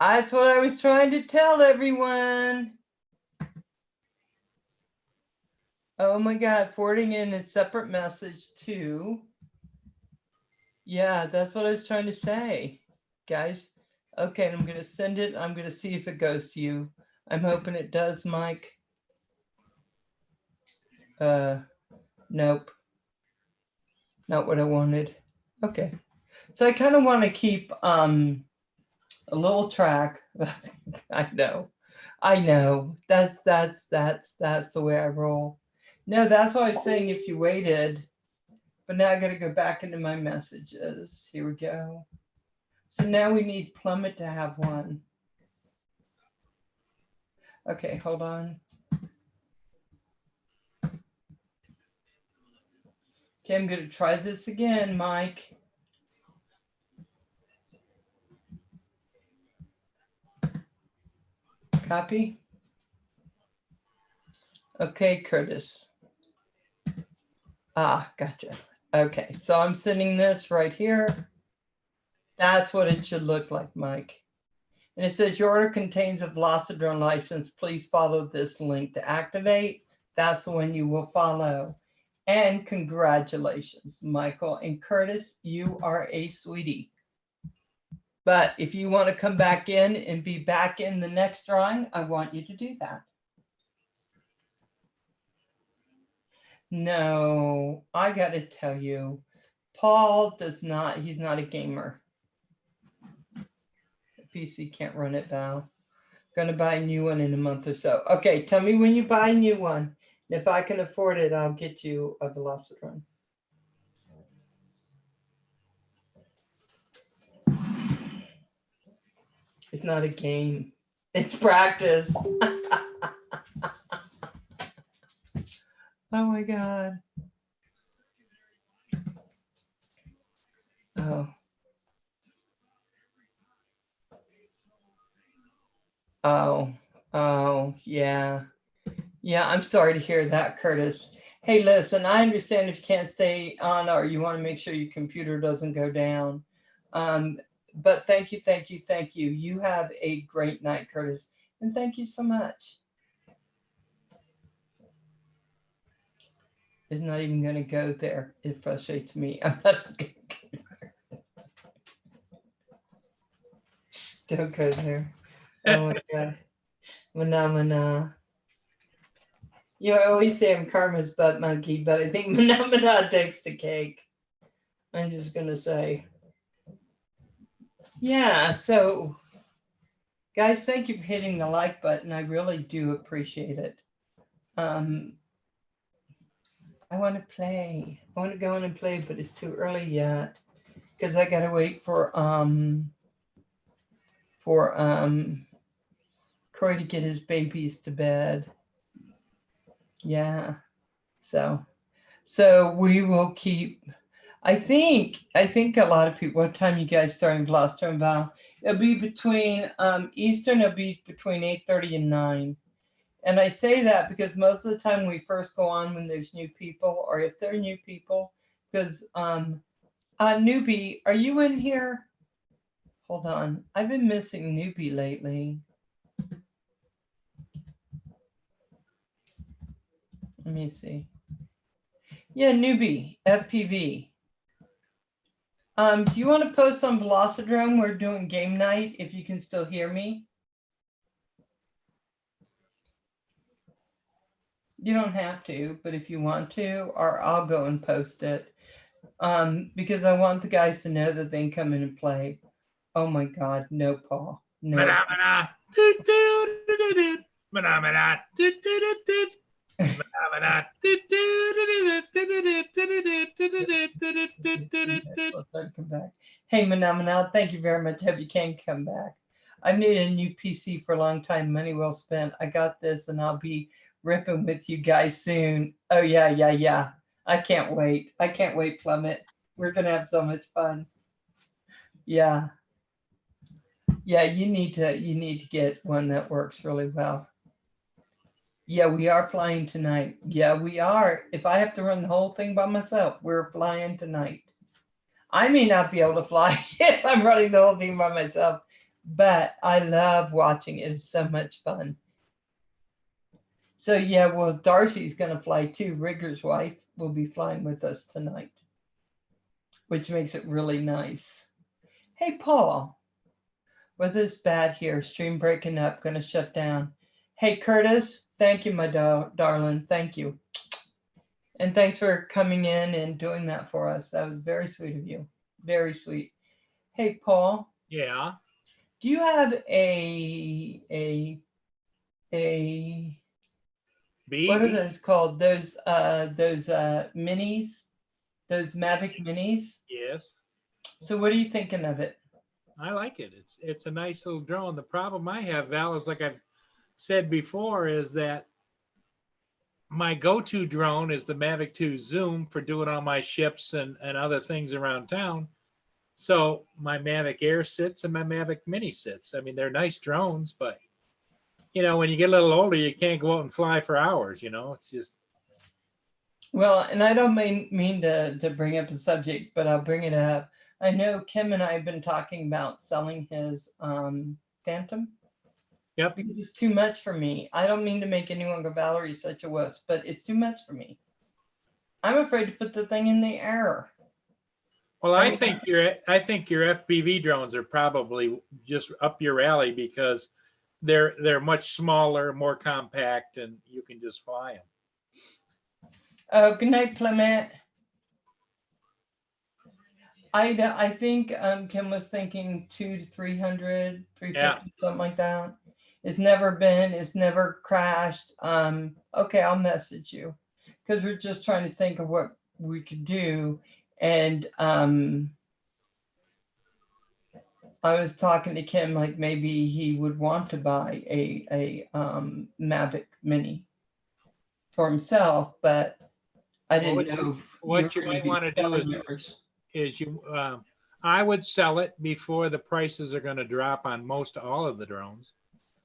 That's what I was trying to tell everyone. Oh my God, forwarding in a separate message to. Yeah, that's what I was trying to say, guys. Okay, I'm gonna send it. I'm gonna see if it goes to you. I'm hoping it does, Mike. Nope. Not what I wanted. Okay. So I kind of want to keep a little track. I know. I know. That's the way I roll. No, that's why I was saying if you waited. But now I got to go back into my messages. Here we go. So now we need Plummet to have one. Okay, hold on. Okay, I'm going to try this again, Mike. Copy. Okay, Curtis. Ah, gotcha. Okay, so I'm sending this right here. That's what it should look like, Mike. And it says your order contains a Velocidrone license. Please follow this link to activate. That's the one you will follow. And congratulations, Michael and Curtis, you are a sweetie. But if you want to come back in and be back in the next drawing, I want you to do that. No, I got to tell you, Paul does not, he's not a gamer. PC can't run it, Val. Gonna buy a new one in a month or so. Okay, tell me when you buy a new one. If I can afford it, I'll get you a Velocidrone. It's not a game. It's practice. Oh my God. Oh. Oh. Oh, yeah. Yeah, I'm sorry to hear that, Curtis. Hey, listen, I understand if you can't stay on or you want to make sure your computer doesn't go down. But thank you, thank you, thank you. You have a great night, Curtis. And thank you so much. It's not even going to go there. It frustrates me. I'm not going to go there. Don't go there. Oh my God. Phenomena. You know, I always say I'm Karma's butt monkey, but I think Phenomena takes the cake. I'm just going to say. Yeah, so guys, thank you for hitting the like button. I really do appreciate it. I want to play. I want to go in and play, but it's too early yet because I got to wait for Croy to get his babies to bed. Yeah. So we will keep. I think a lot of people. What time you guys starting Gloucester and Val? It'll be between Eastern. It'll be between 8:30 and 9. And I say that because most of the time we first go on when there's new people, or if they're new people, because Newbie, are you in here? Hold on, I've been missing Newbie lately. Let me see. Yeah, Newbie, FPV. Do you want to post on Velocidrome? We're doing game night, if you can still hear me. You don't have to, but if you want to, or I'll go and post it. Because I want the guys to know that they can come in and play. Oh my God, no, Paul. No. Phenomena. Phenomena. Come back. Hey, Phenomenal, thank you very much. Hope you can come back. I've needed a new PC for a long time. Money well spent. I got this, and I'll be ripping with you guys soon. Oh yeah. I can't wait. I can't wait, Plummet. We're gonna have so much fun. Yeah. Yeah, you need to get one that works really well. Yeah, we are flying tonight. Yeah, we are. If I have to run the whole thing by myself, we're flying tonight. I may not be able to fly if I'm running the whole thing by myself, but I love watching it. It's so much fun. So yeah, well, Darcy's gonna fly too. Rigger's wife will be flying with us tonight, which makes it really nice. Hey, Paul, weather's bad here. Stream breaking up. Gonna shut down. Hey, Curtis, thank you, my darling. Thank you. And thanks for coming in and doing that for us. That was very sweet of you. Very sweet. Hey, Paul, Yeah. do you have a what are BB. those called? Those minis, those Mavic minis. Yes. So what are you thinking of it? I like it. It's a nice little drone. The problem I have, Val, is like I've said before, is that my go-to drone is the Mavic 2 Zoom for doing all my ships and other things around town. So my Mavic Air sits and my Mavic Mini sits. I mean, they're nice drones, but when you get a little older, you can't go out and fly for hours. It's just. Well, and I don't mean to bring up a subject, but I'll bring it up. I know Kim and I have been talking about selling his Phantom. Yep. Because it's too much for me. I don't mean to make anyone go, Valerie's such a wuss, but it's too much for me. I'm afraid to put the thing in the air. Well, I think your FPV drones are probably just up your alley because they're much smaller, more compact, and you can just fly them. Oh, good night, Clement. I think Kim was thinking 200 to 300, 350, something like that. It's never crashed. Okay, I'll message you because we're just trying to think of what we could do. And I was talking to Kim, like maybe he would want to buy a Mavic Mini for himself, but I didn't know. What you might want to do is I would sell it before the prices are going to drop on most all of the drones.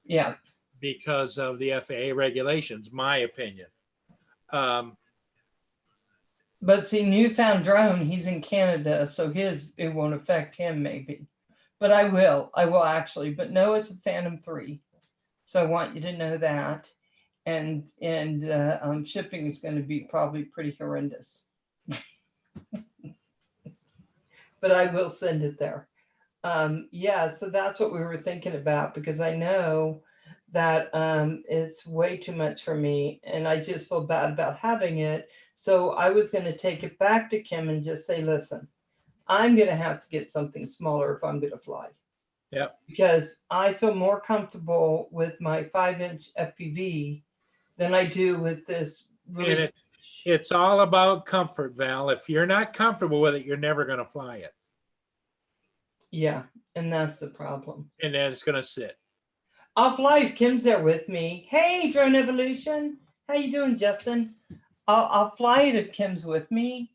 Yeah. Because of the FAA regulations, my opinion. But see, Newfound Drone, he's in Canada, so it won't affect him maybe. But I will actually. But no, it's a Phantom 3. So I want you to know that. And shipping is going to be probably pretty horrendous. But I will send it there. Yeah, so that's what we were thinking about because I know that it's way too much for me and I just feel bad about having it. So I was going to take it back to Kim and just say, listen, I'm going to have to get something smaller if I'm going to fly. Yeah. Because I feel more comfortable with my 5-inch FPV than I do with this. Really. And it's all about comfort, Val. If you're not comfortable with it, you're never going to fly it. Yeah, and that's the problem. And then it's going to sit. I'll fly if Kim's there with me. Hey, Drone Evolution. How you doing, Justin? I'll fly it if Kim's with me,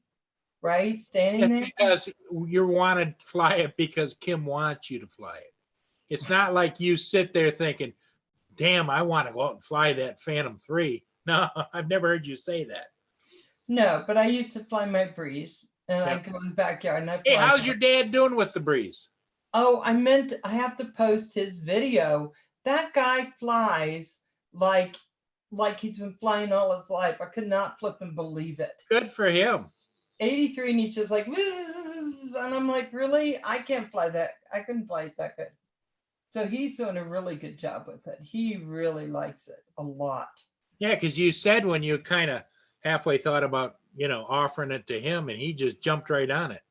right? Standing there. Because you want to fly it because Kim wants you to fly it. It's not like you sit there thinking, damn, I want to go out and fly that Phantom 3. No, I've never heard you say that. No, but I used to fly my Breeze, and I go in the backyard and I fly. Hey, how's your dad doing with the Breeze? Oh, I have to post his video. That guy flies like he's been flying all his life. I could not flip and believe it. Good for him. 83, and he's just like, and I'm like, really? I can't fly that. I couldn't fly it that good. So he's doing a really good job with it. He really likes it a lot. Yeah, because you said when you kind of halfway thought about, offering it to him, and he just jumped right on it.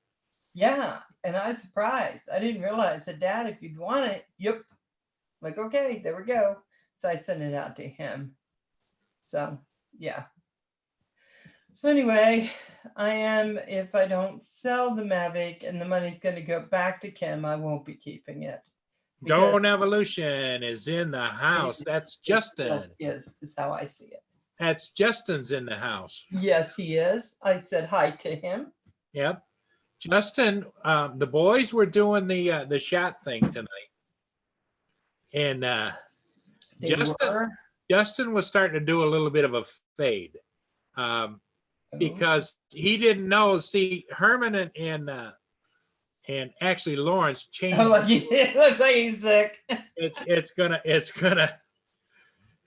Yeah, and I was surprised. I didn't realize that, Dad, if you'd want it, yep. I'm like, okay, there we go. So I sent it out to him. So, yeah. So anyway, if I don't sell the Mavic and the money's going to go back to Kim, I won't be keeping it. Drone Evolution is in the house. That's Justin. Yes, is how I see it. That's Justin's in the house. Yes, he is. I said hi to him. Yep. Justin, the boys were doing the shot thing tonight. And Justin was starting to do a little bit of a fade. Because he didn't know. See, Herman and actually Lawrence changed. It looks like he's sick. It's gonna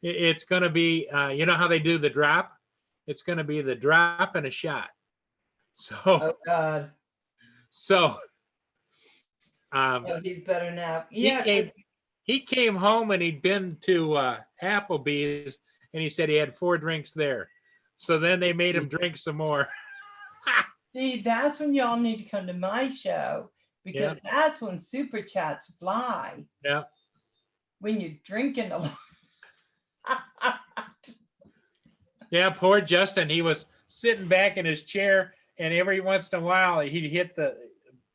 It's going to be, you know how they do the drop? It's going to be the drop and a shot. So, Oh God. so um, Oh, he's better now. he Yeah, came he came home and he'd been to Applebee's and he said he had 4 drinks there. So then they made him drink some more. see, that's when y'all need to come to my show because that's when super chats fly. Yeah. When you're drinking a lot. Yeah, poor Justin. He was sitting back in his chair, and every once in a while he'd hit the,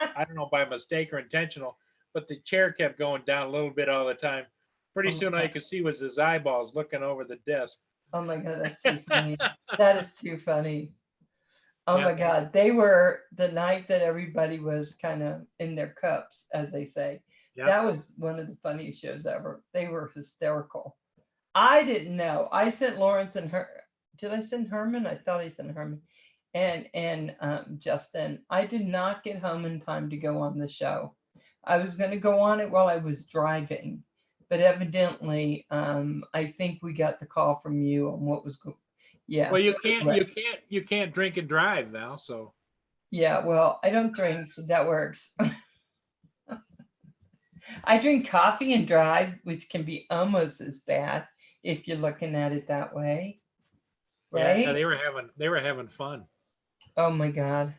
I don't know by mistake or intentional, but the chair kept going down a little bit all the time. Pretty soon all you could see was his eyeballs looking over the desk. Oh my God, that's too funny. That is too funny. Oh Yeah. my God. They were the night that everybody was kind of in their cups, as they say. Yeah. That was one of the funniest shows ever. They were hysterical. I didn't know. I sent Lawrence and her. Did I send Herman? I thought I sent Herman and Justin. I did not get home in time to go on the show. I was going to go on it while I was driving, but evidently, I think we got the call from you on what was going. Yeah. Well, you so can't anyway. you can't drink and drive, Val. So Yeah. Well, I don't drink, so that works. I drink coffee and drive, which can be almost as bad if you're looking at it that way. Right? yeah, they were having fun. Oh my God.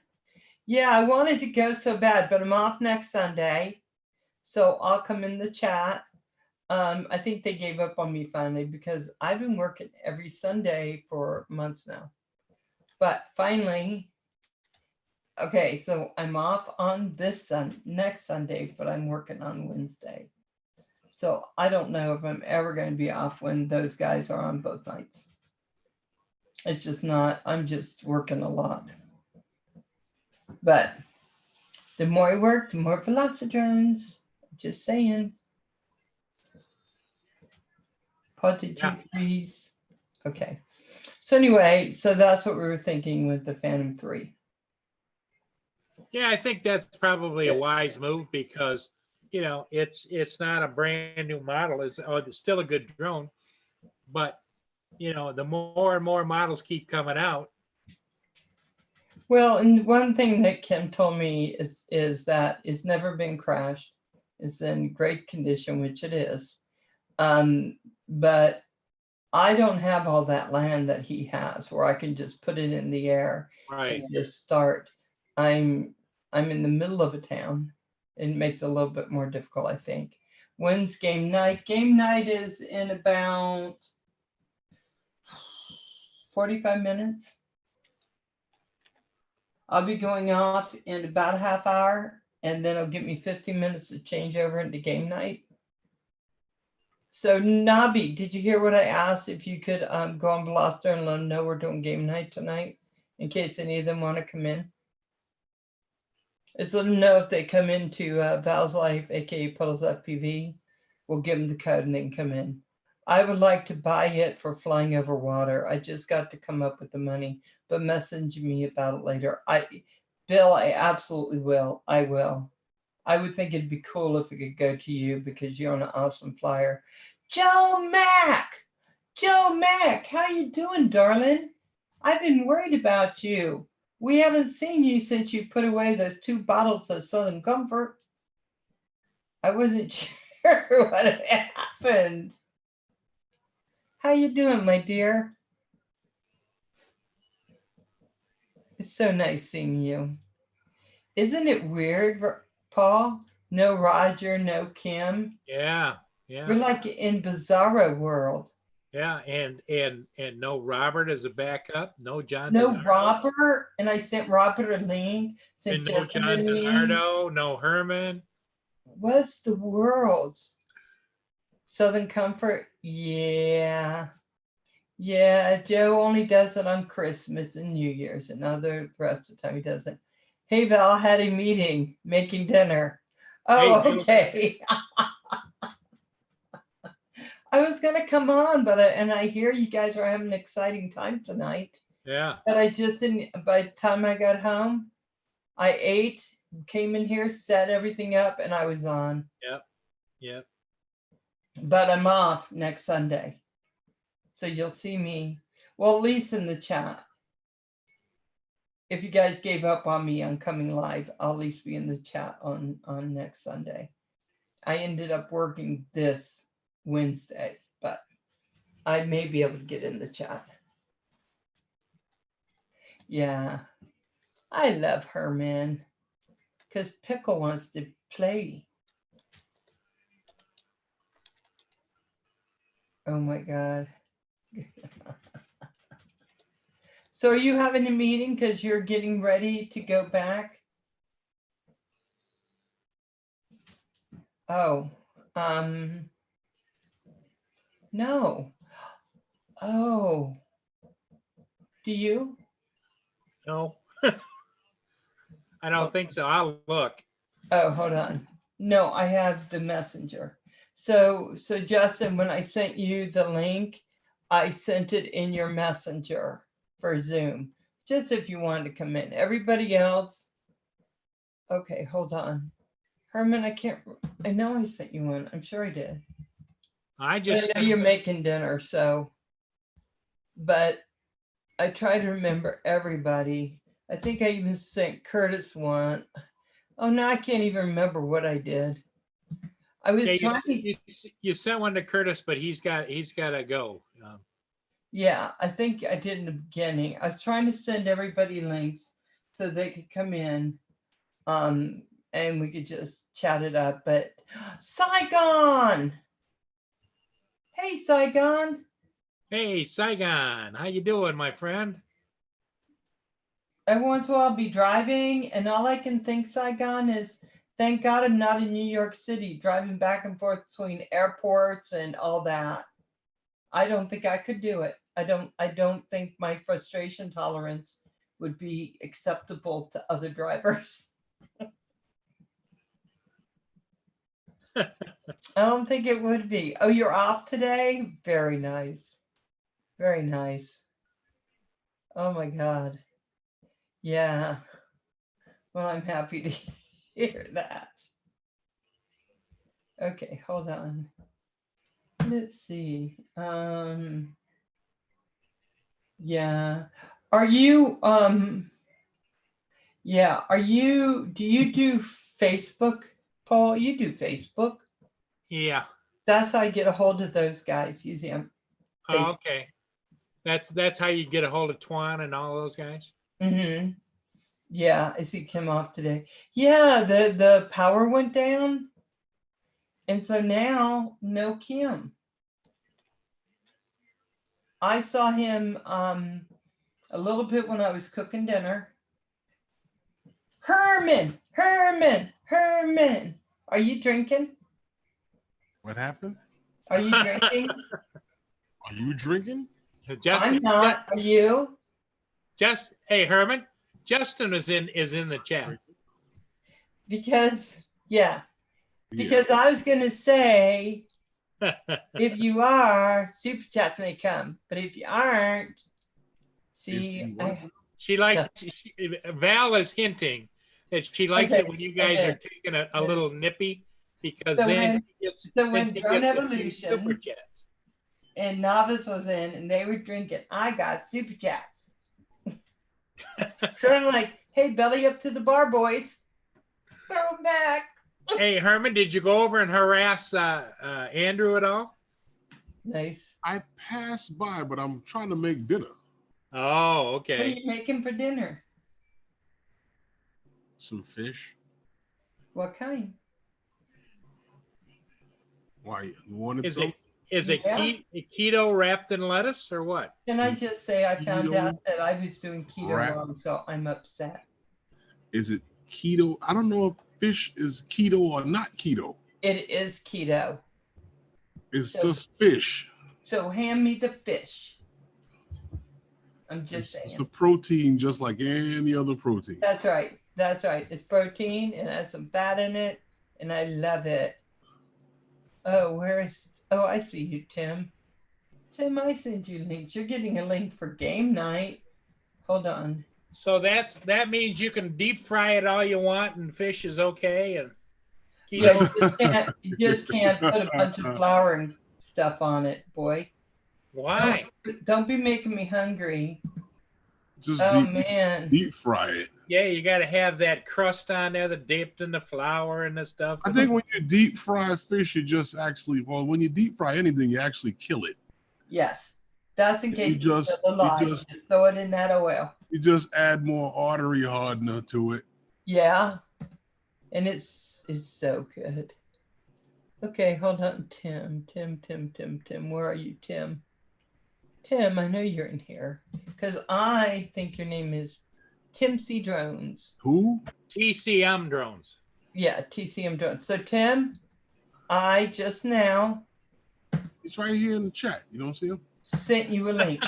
Yeah, I wanted to go so bad, but I'm off next Sunday. So I'll come in the chat. I think they gave up on me finally because I've been working every Sunday for months now. But finally, okay, so I'm off on this next Sunday, but I'm working on Wednesday. So I don't know if I'm ever going to be off when those guys are on both nights. It's just not, I'm just working a lot. But the more I work, the more velocitons. Just saying. Pod did you freeze? Okay. So anyway, so that's what we were thinking with the Phantom 3. Yeah, I think that's probably a wise move because, you know, it's not a brand new model. It's still a good drone, but you know, the more and more models keep coming out. Well, and one thing that Kim told me is that it's never been crashed. It's in great condition, which it is. But I don't have all that land that he has where I can just put it in the air and just start. I'm in the middle of a town. It makes it a little bit more difficult, I think. When's game night? Game night is in about 45 minutes. I'll be going off in about a half hour, and then it'll give me 15 minutes to change over into game night. So Nabi, did you hear what I asked? If you could go on Veloster and let them know we're doing game night tonight, in case any of them want to come in. Just let them know if they come into Val's Life, aka Puddles FPV. We'll give them the code and they can come in. I would like to buy it for flying over water. I just got to come up with the money, but message me about it later. Bill, I absolutely will. I will. I would think it'd be cool if it could go to you because you're an awesome flyer. Joe Mack! Joe Mack, how you doing, darling? I've been worried about you. We haven't seen you since you put away those 2 bottles of Southern Comfort. I wasn't sure what had happened. How you doing, my dear? It's so nice seeing you. Isn't it weird, Paul? No Roger, no Kim. Yeah. We're like in Bizarro world. Yeah, and no Robert as a backup, no John. No DiNardo. Robert, and I sent Robert a link. And no John DiNardo, no Herman. What's the world? Southern Comfort, yeah. Yeah, Joe only does it on Christmas and New Year's, and the rest of the time he doesn't. Hey, Val, had a meeting, making dinner. Oh, hey, okay. I was going to come on, but I hear you guys are having an exciting time tonight. Yeah. But I just didn't, by the time I got home, I ate, came in here, set everything up, and I was on. Yep. Yep. But I'm off next Sunday. So you'll see me, well, at least in the chat. If you guys gave up on me on coming live, I'll at least be in the chat on next Sunday. I ended up working this Wednesday, but I may be able to get in the chat. Yeah, I love her, man, because Pickle wants to play. Oh my God. So are you having a meeting because you're getting ready to go back? Oh, no. Oh, do you? No, I don't think so. I'll look. Oh, hold on. No, I have the messenger. So Justin, when I sent you the link, I sent it in your messenger for Zoom, just if you wanted to come in. Everybody else. Okay, hold on. Herman, I know I sent you one. I'm sure I did. I But just I know you're making dinner, so, but I try to remember everybody. I think I even sent Curtis one. Oh, no, I can't even remember what I did. I was trying to. You sent one to Curtis, but he's got to go. Yeah, I think I did in the beginning. I was trying to send everybody links so they could come in, and we could just chat it up. But Saigon, hey Saigon. Hey Saigon, how you doing, my friend? Every once in a while I'll be driving, and all I can think, Saigon, is thank God I'm not in New York City, driving back and forth between airports and all that. I don't think I could do it. I don't think my frustration tolerance would be acceptable to other drivers. I don't think it would be. Oh, you're off today? Very nice. Very nice. Oh my God. Yeah. Well, I'm happy to hear that. Okay, hold on. Let's see. Yeah. Are you yeah, do you do Facebook, Paul? You do Facebook? Yeah. That's how I get a hold of those guys using Oh, okay. That's how you get a hold of Twan and all those guys. Mm-hmm. Yeah, I see Kim off today. Yeah, the power went down. And so now no Kim. I saw him a little bit when I was cooking dinner. Herman, are you drinking? What happened? Are you drinking? Are you drinking? Justin, I'm not. Are you? Hey Herman, Justin is in the chat. Because because I was gonna say if you are, super chats may come, but if you aren't, see, Val is hinting that she likes it when you guys are taking a little nippy, because then when Drone Evolution super chats. And Novice was in and they were drinking, I got super chats. So I'm like, hey, belly up to the bar, boys. Go back. Hey Herman, did you go over and harass Andrew at all? Nice. I passed by, but I'm trying to make dinner. Oh, okay. What are you making for dinner? Some fish. What kind? Why, you wanted Is some? it keto wrapped in lettuce or what? Can I just say I found Keto out that I was doing keto wrong, so I'm upset. Is it keto? I don't know if fish is keto or not keto. It is keto. It's just fish. So hand me the fish. I'm just saying. It's a protein just like any other protein. That's right. That's right. It's protein and has some fat in it, and I love it. Oh, I see you, Tim. Tim, I sent you links. You're getting a link for game night. Hold on. So that means you can deep fry it all you want and fish is okay and keto. Yeah, you just can't put a bunch of flour and stuff on it, boy. Why? Don't be making me hungry. Just Oh man. deep fry it. Yeah, you got to have that crust on there that dipped in the flour and the stuff. I think when you deep fry fish, you just actually, well, when you deep fry anything, you actually kill it. Yes. That's in case it's still alive. Just throw it in that oil. You just add more artery hardener to it. Yeah. And it's so good. Okay, hold on. Tim, where are you, Tim? Tim, I know you're in here because I think your name is Tim C. Drones. Who? TCM Drones. Yeah, TCM Drones. So, Tim, I just now. He's right here in the chat. You don't see him? Sent you a link.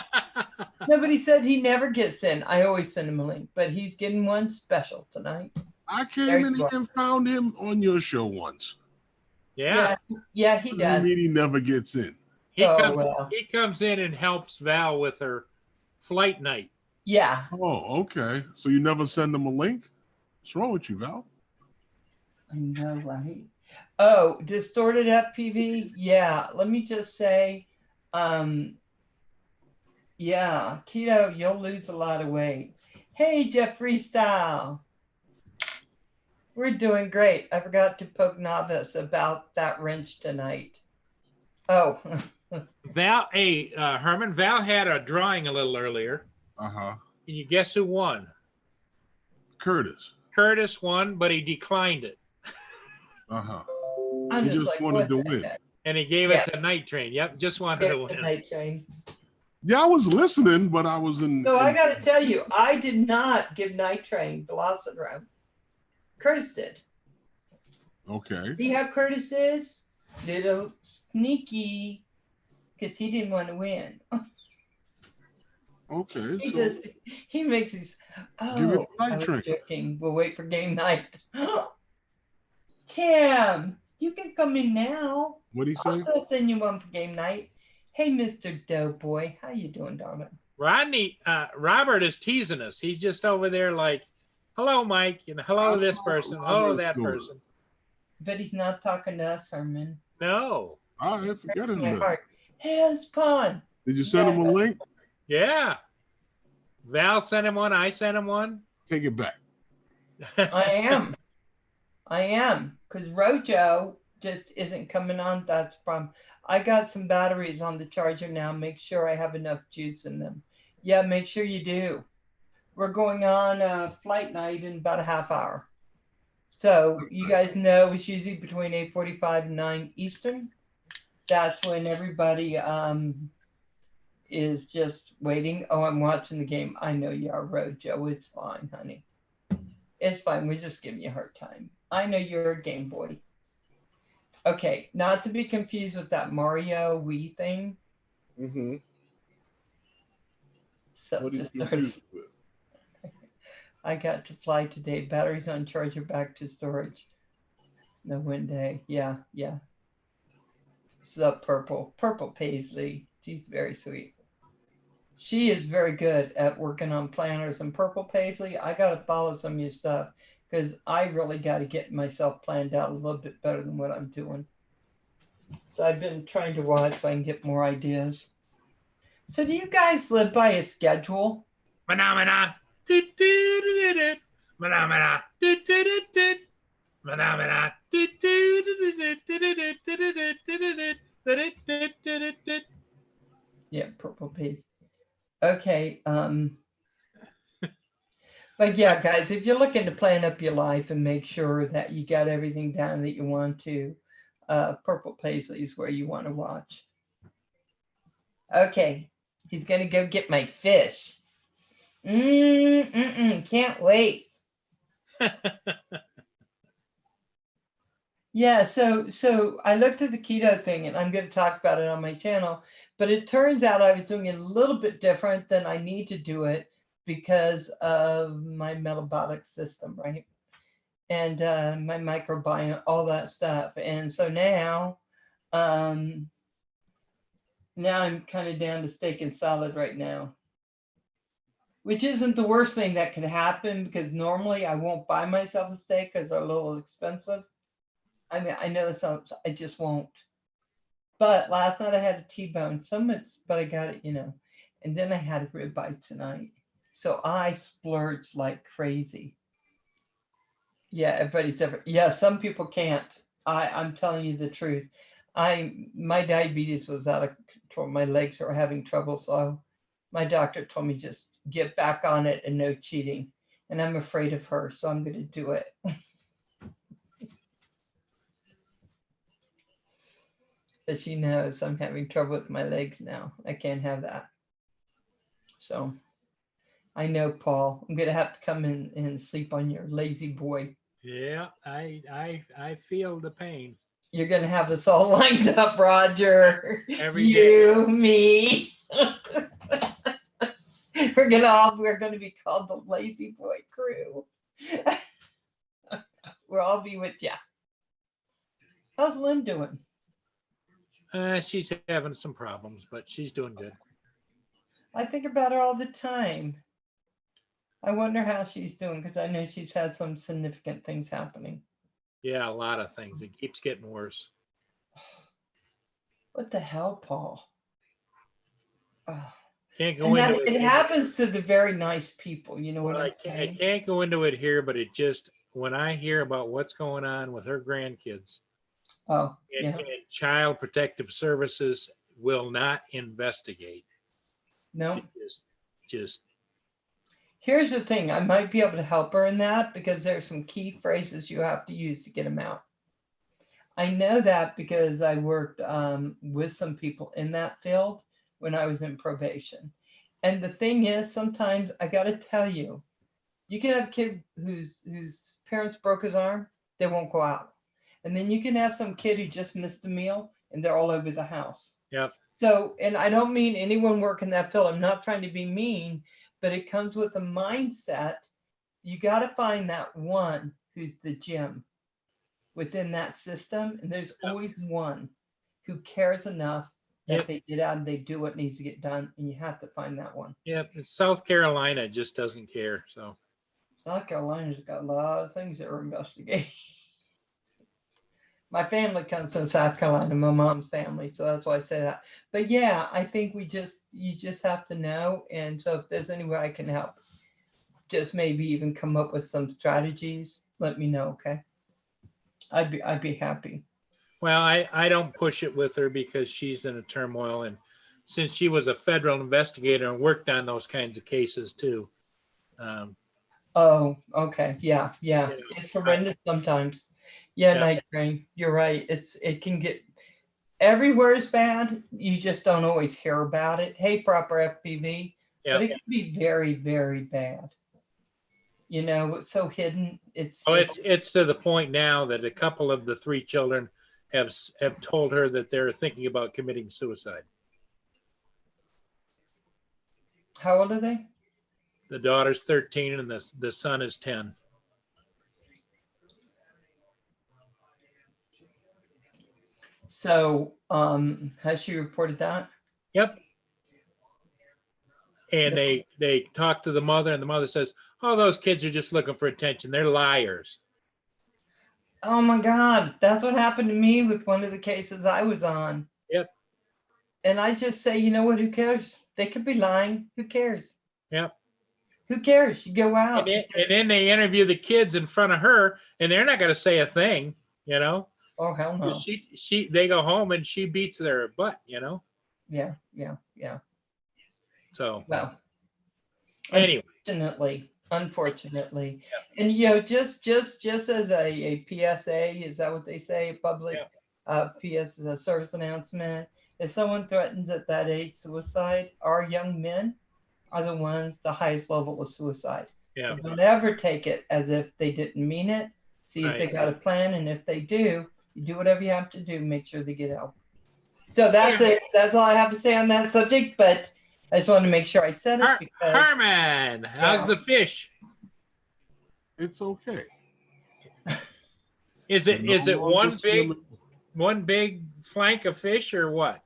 Nobody said he never gets in. I always send him a link, but he's getting one special tonight. I came in here and found him on your show once. Yeah. Yeah, he does. He never gets in. He comes in and helps Val with her flight night. Yeah. Oh, okay. So you never send him a link? What's wrong with you, Val? I know, right? Oh, distorted FPV? Yeah. Let me just say, yeah, keto, you'll lose a lot of weight. Hey, Jeff Freestyle. We're doing great. I forgot to poke Novice about that wrench tonight. Oh. Val, hey, Herman, Val had a drawing a little earlier. Uh-huh. Can you guess who won? Curtis. Curtis won, but he declined it. Uh-huh. He just like, wanted to win. Heck? And he gave it to Night Train. Yep, just wanted to win. Night Train. Yeah, I was listening, but I was in. So I got to tell you, I did not give Night Train Velociraptor. Curtis did. Okay. See how Curtis is? Little sneaky, because he didn't want to win. Okay. He makes these. Oh, I was joking. We'll wait for game night. Tim, you can come in now. What do you say? I'll send you one for game night. Hey, Mr. Doughboy, how you doing, darling? Robert is teasing us. He's just over there like, hello, Mike, and hello, this person, hello, that person. But he's not talking to us, Herman. No. All right, forget it. Hey, it's Pon. Did you send him a link? Yeah. Val sent him one. I sent him one. Take it back. I am. Because Rojo just isn't coming on. That's the problem. I got some batteries on the charger now. Make sure I have enough juice in them. Yeah, make sure you do. We're going on a flight night in about a half hour. So you guys know it's usually between 8:45 and 9 Eastern. That's when everybody is just waiting. Oh, I'm watching the game. I know you are, Rojo. It's fine, honey. It's fine. We're just giving you a hard time. I know you're a Game Boy. Okay, not to be confused with that Mario Wii thing. Mm-hmm. So just started. I got to fly today. Batteries on charger, back to storage. It's no wind day. Yeah. Sup, Purple Paisley. She's very sweet. She is very good at working on planners. And Purple Paisley, I got to follow some of your stuff because I really got to get myself planned out a little bit better than what I'm doing. So I've been trying to watch so I can get more ideas. So do you guys live by a schedule? Phenomena. Phenomena. Phenomena. Yeah, Purple Paisley. Okay. But yeah, guys, if you're looking to plan up your life and make sure that you got everything down that you want to, Purple Paisley is where you want to watch. Okay, he's gonna go get my fish. Can't wait. Yeah, so I looked at the keto thing, and I'm going to talk about it on my channel. But it turns out I was doing it a little bit different than I need to do it because of my metabolic system, right? And my microbiome, all that stuff. And so now I'm kind of down to steak and salad right now, which isn't the worst thing that could happen because normally I won't buy myself a steak because they're a little expensive. I mean, I know it sounds, I just won't. But last night I had a T-bone, but I got it, and then I had a ribeye tonight. So I splurged like crazy. Yeah, everybody's different. Yeah, some people can't. I'm telling you the truth. My diabetes was out of control. My legs are having trouble, so my doctor told me just get back on it and no cheating. And I'm afraid of her, so I'm going to do it. But she knows I'm having trouble with my legs now. I can't have that. So I know, Paul. I'm going to have to come in and sleep on your lazy boy. Yeah, I feel the pain. You're going to have us all lined up, Roger. Every day. Me. We're going to be called the Lazy Boy Crew. We'll all be with you. How's Lynn doing? She's having some problems, but she's doing good. I think about her all the time. I wonder how she's doing because I know she's had some significant things happening. Yeah, a lot of things. It keeps getting worse. What the hell, Paul? Oh. Can't go into it. It happens to the very nice people. You know what I can't go into it here, but it just, when I hear about what's going on with her grandkids, and Child Protective Services will not investigate. No. Just. Here's the thing. I might be able to help her in that because there's some key phrases you have to use to get them out. I know that because I worked with some people in that field when I was in probation. And the thing is, sometimes I got to tell you, you can have a kid whose parents broke his arm, they won't go out. And then you can have some kid who just missed a meal and they're all over the house. Yep. So, and I don't mean anyone working that field. I'm not trying to be mean, but it comes with a mindset. You got to find that one who's the gem within that system. And there's always one who cares enough that they get out and they do what needs to get done. And you have to find that one. Yep. South Carolina just doesn't care. So South Carolina's got a lot of things that are investigating. My family comes from South Carolina, my mom's family, so that's why I say that. But yeah, I think you just have to know. And so if there's any way I can help, just maybe even come up with some strategies, let me know, okay? I'd be happy. Well, I don't push it with her because she's in a turmoil, and since she was a federal investigator and worked on those kinds of cases too. Oh, okay. Yeah. It's horrendous sometimes. Yeah, Night Train. You're right. It can get everywhere is bad. You just don't always hear about it. Hey, proper FPV. But it can be very, very bad. It's so hidden. It's to the point now that a couple of the 3 children have told her that they're thinking about committing suicide. How old are they? The daughter's 13 and the son is 10. So, has she reported that? Yep. And they talk to the mother, and the mother says, "Oh, those kids are just looking for attention. They're liars." Oh my God, that's what happened to me with one of the cases I was on. Yep. And I just say, you know what? Who cares? They could be lying. Who cares? Yep. Who cares? You go out. And then they interview the kids in front of her, and they're not going to say a thing, Oh, hell no. They go home and she beats their butt, Yeah. So, well, anyway. Unfortunately. And, just as a PSA, is that what they say? Public PS, a service announcement. If someone threatens at that age suicide, our young men are the ones, the highest level of suicide. Yeah. So don't ever take it as if they didn't mean it. See if they got a plan. And if they do, you do whatever you have to do, make sure they get help. So that's it. That's all I have to say on that subject. But I just wanted to make sure I said it. Because, Herman, how's the fish? It's okay. Is it one big flank of fish or what?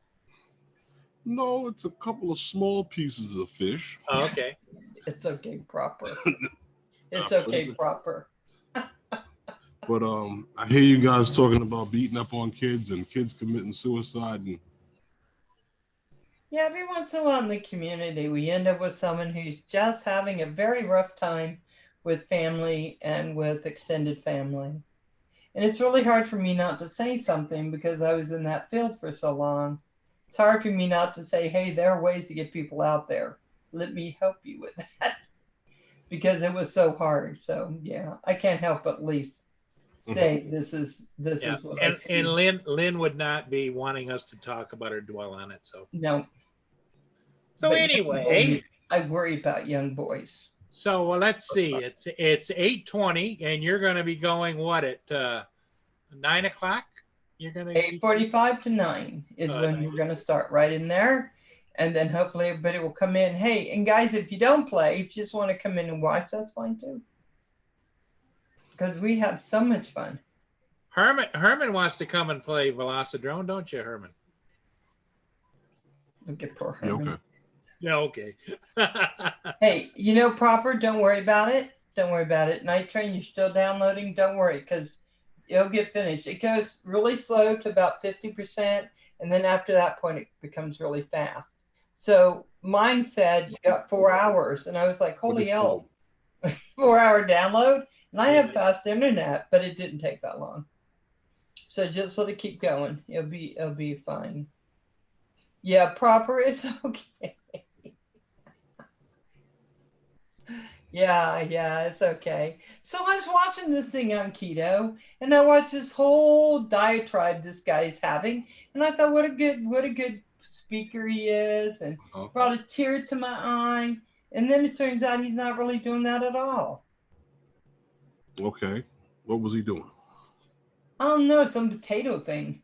No, it's a couple of small pieces of fish. Oh, okay. It's okay, proper. It's okay, proper. But I hear you guys talking about beating up on kids and kids committing suicide. And Yeah, every once in a while in the community, we end up with someone who's just having a very rough time with family and with extended family. And it's really hard for me not to say something because I was in that field for so long. It's hard for me not to say, hey, there are ways to get people out there. Let me help you with that because it was so hard. So yeah, I can't help but at least say this is what I see. And Lynn would not be wanting us to talk about or dwell on it. So No. So But anyway, I worry about young boys. so let's see. It's 8:20, and you're going to be going what at 9 o'clock? You're going to 8:45 to 9 is when we're going to start right in there, and then hopefully everybody will come in. Hey, and guys, if you don't play, if you just want to come in and watch, that's fine too. Because we have so much fun. Herman wants to come and play Velocidrone, don't you, Herman? Look at poor Herman. okay. Yeah, okay. Hey, proper, don't worry about it. Don't worry about it. Night Train, you're still downloading. Don't worry, because it'll get finished. It goes really slow to about 50%, and then after that point, it becomes really fast. So mine said you got 4 hours, and I was like, holy hell, 4-hour download? And I have fast internet, but it didn't take that long. So just let it keep going. It'll be fine. Yeah, proper is okay. Yeah, it's okay. So I was watching this thing on keto, and I watched this whole diatribe this guy's having, and I thought, what a good speaker he is, and brought a tear to my eye. And then it turns out he's not really doing that at all. Okay, what was he doing? I don't know, some potato thing.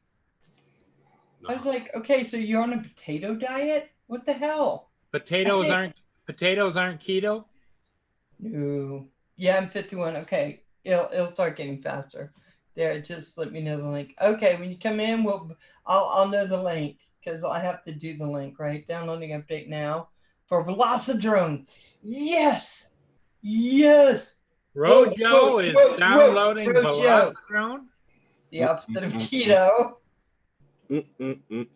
I was like, okay, so you're on a potato diet? What the hell? Potatoes aren't keto? No. Yeah, I'm 51. Okay. It'll start getting faster. There, just let me know the link. Okay, when you come in, I'll know the link because I have to do the link, right? Downloading update now for Velocidrone. Yes. Rojo is downloading Velocidrone. The opposite of keto.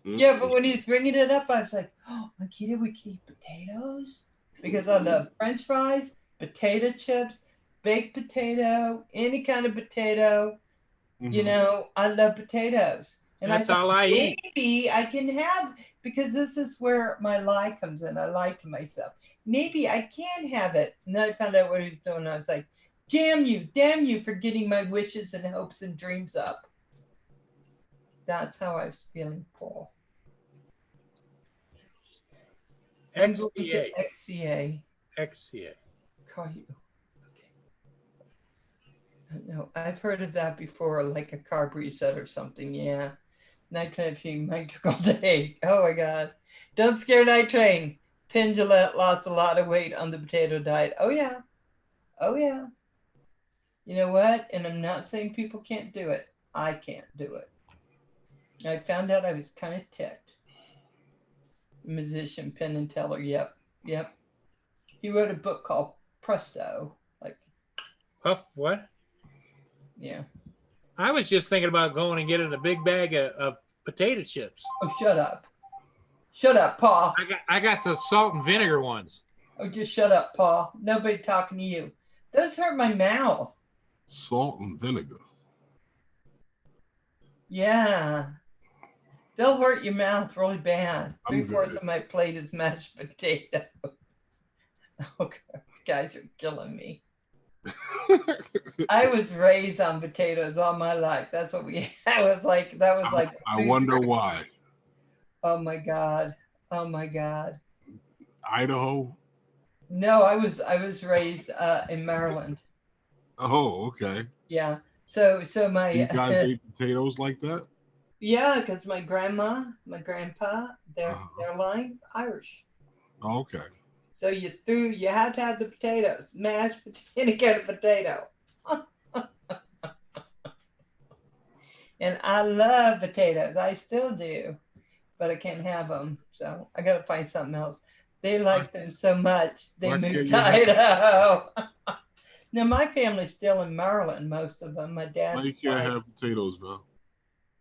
Yeah, but when he's bringing it up, I was like, oh, on keto we can eat potatoes because I love French fries, potato chips, baked potato, any kind of potato. I love potatoes. And that's all I eat. Maybe I can have, because this is where my lie comes in. I lie to myself. Maybe I can have it. And then I found out what he was doing. I was like, damn you for getting my wishes and hopes and dreams up. That's how I was feeling, Paul. XCA. Call you. Okay. No, I've heard of that before, like a carb reset or something. Yeah. Night Train might took all day. Oh my God. Don't scare Night Train. Penn Jillette lost a lot of weight on the potato diet. Oh yeah. You know what? And I'm not saying people can't do it. I can't do it. I found out I was kind of ticked. Musician Penn and Teller. Yep. He wrote a book called Presto. Like, Puff, what? Yeah. I was just thinking about going and getting a big bag of potato chips. Oh, shut up. Shut up, Paul. I got the salt and vinegar ones. Oh, just shut up, Paul. Nobody talking to you. Those hurt my mouth. Salt and vinegar. Yeah. They'll hurt your mouth really bad. 3/4 of my plate is mashed potato. Oh, God, guys are killing me. I was raised on potatoes all my life. That's what that was like. I wonder why. Oh my God. Idaho? No, I was raised in Maryland. Oh, okay. Yeah. So my you guys ate potatoes like that? Yeah, because my grandma, my grandpa, they're line Irish. Oh, okay. So you had to have the potatoes, mashed any kind of potato. And I love potatoes. I still do, but I can't have them. So I got to find something else. They like them so much. They moved to Idaho. Now my family's still in Maryland, most of them. My Why you dad's can't side. have potatoes, Val?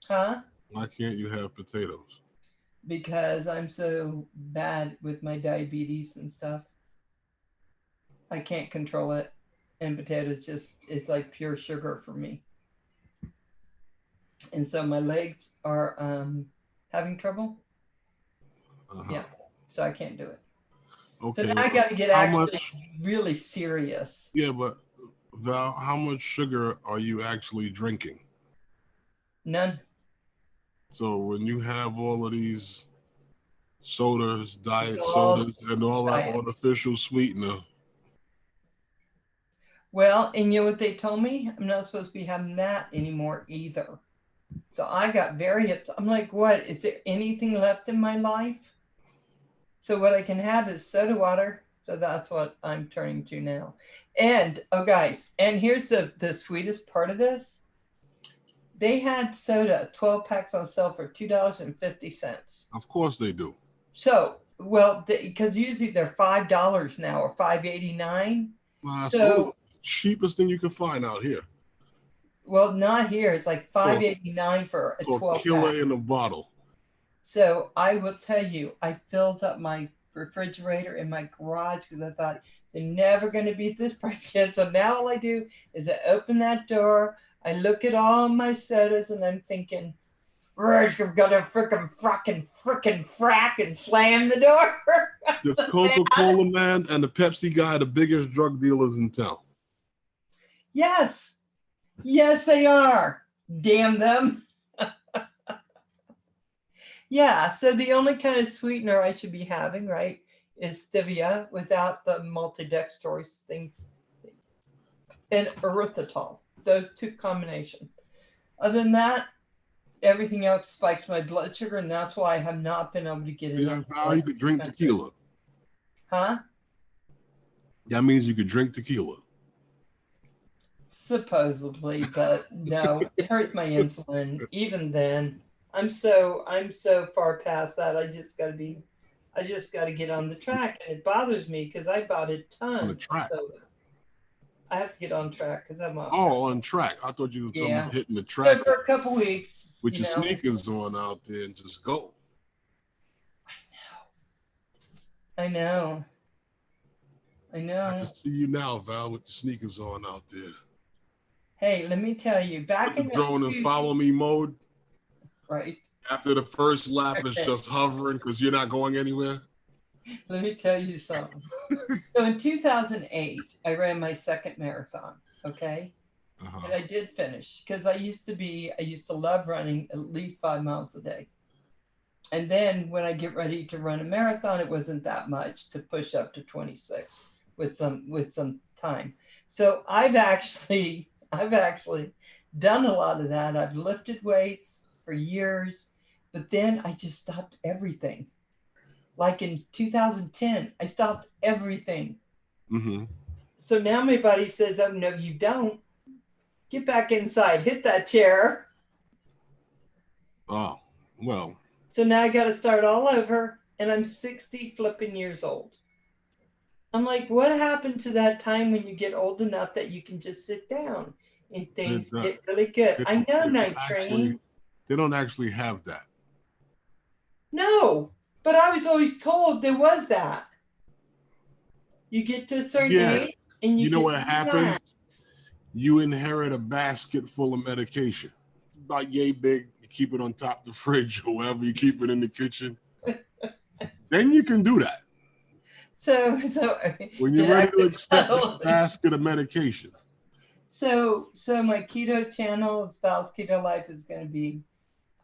Huh? Why can't you have potatoes? Because I'm so bad with my diabetes and stuff. I can't control it. And potatoes just, it's like pure sugar for me. And so my legs are having trouble. Uh-huh. Yeah. So I can't do it. Okay. So now I got to get How actually much? really serious. Yeah, but Val, how much sugar are you actually drinking? None. So when you have all of these sodas, diet It's all sodas, and all that diet. artificial sweetener, Well, and you know what they told me? I'm not supposed to be having that anymore either. So I got very upset. I'm like, what? Is there anything left in my life? So what I can have is soda water. So that's what I'm turning to now. And oh guys, and here's the sweetest part of this. They had soda, 12 packs on sale for $2.50. of course they do. So, well, because usually they're $5 now or $5.89. So So, cheapest thing you can find out here. well, not here. It's like $5.89 for a For 12 killer pack. in a bottle. So I will tell you, I filled up my refrigerator in my garage because I thought they're never going to beat this price again. So now all I do is I open that door, I look at all my sodas, and I'm thinking, "Reg, you've got to frickin' frack and slam the door." The So Coca-Cola man and the Pepsi guy, the biggest drug dealers in town. yes, yes, they are. Damn them. Yeah, so the only kind of sweetener I should be having, right, is stevia without the multidextrose things and erythritol. Those two combinations. Other than that, everything else spikes my blood sugar, and that's why I have not been able to get Yeah, enough. Val, you could drink tequila. Huh? That means you could drink tequila. Supposedly, but no, it hurts my insulin. Even then, I'm so far past that. I just got to get on the track, and it bothers me because I bought a ton. On the track. So I have to get on track because I'm off. Oh, on track. I thought you were talking about hitting the So track for a couple weeks, with your sneakers on out there and just go. I know. I can see you now, Val, with your sneakers on out there. Hey, let me tell you, back Put in the drone in follow me mode. right. After the first lap, it's just hovering because you're not going anywhere. Let me tell you something. So in 2008, I ran my second marathon. Okay. And I did finish because I used to love running at least 5 miles a day. And then when I get ready to run a marathon, it wasn't that much to push up to 26 with some time. So I've actually done a lot of that. I've lifted weights for years, but then I just stopped everything. Like in 2010, I stopped everything. Mm-hmm. So now my body says, "Oh no, you don't. Get back inside. Hit that chair." Oh, well. So now I got to start all over, and I'm 60 flipping years old. I'm like, what happened to that time when you get old enough that you can just sit down and things get really good? I know night train. They don't actually have that. No, but I was always told there was that. You get to a certain age, and you know what happened? You inherit a basket full of medication, about yay big. You keep it on top of the fridge or wherever you keep it in the kitchen. Then you can do that. So when you're ready to accept the basket of medication. So my keto channel, Val's Keto Life, is going to be,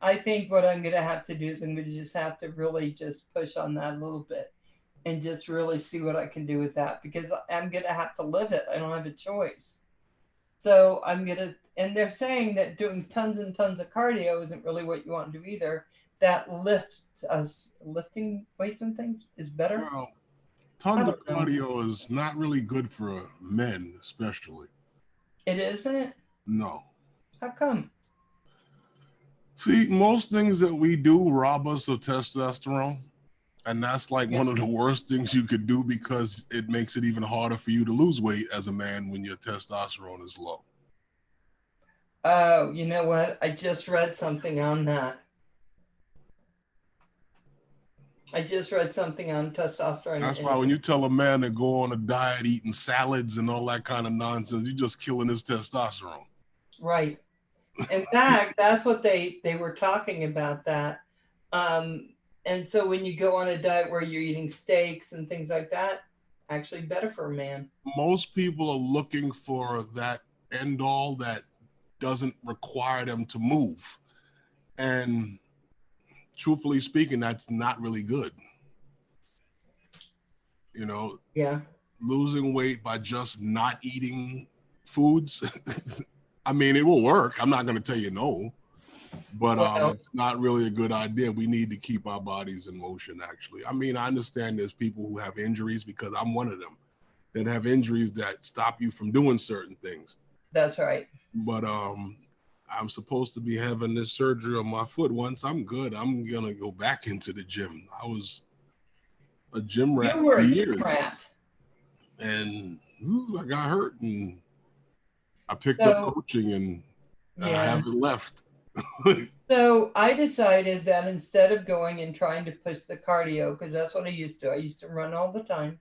I think what I'm going to have to do is I'm going to just have to really just push on that a little bit and just really see what I can do with that, because I'm going to have to live it. I don't have a choice. So I'm going to, and they're saying that doing tons and tons of cardio isn't really what you want to do either. That lifting weights and things is better. Well, tons of cardio is not really good for men, especially. It isn't? No. How come? See, most things that we do rob us of testosterone. And that's like one of the worst things you could do because it makes it even harder for you to lose weight as a man when your testosterone is low. Oh, you know what? I just read something on that. I just read something on testosterone. That's why when you tell a man to go on a diet eating salads and all that kind of nonsense, you're just killing his testosterone. Right. In fact, that's what they were talking about that. And so when you go on a diet where you're eating steaks and things like that, actually better for a man. Most people are looking for that end all that doesn't require them to move. And truthfully speaking, that's not really good. You know, Yeah. losing weight by just not eating foods. I mean, it will work. I'm not going to tell you no, but it's not really a good idea. We need to keep our bodies in motion, actually. I mean, I understand there's people who have injuries because I'm one of them that have injuries that stop you from doing certain things. That's right. But I'm supposed to be having this surgery on my foot. Once I'm good, I'm going to go back into the gym. I was a gym rat You were for a years. gym rat. And I got hurt and I picked up coaching and I haven't left. So I decided that instead of going and trying to push the cardio, because that's what I used to run all the time.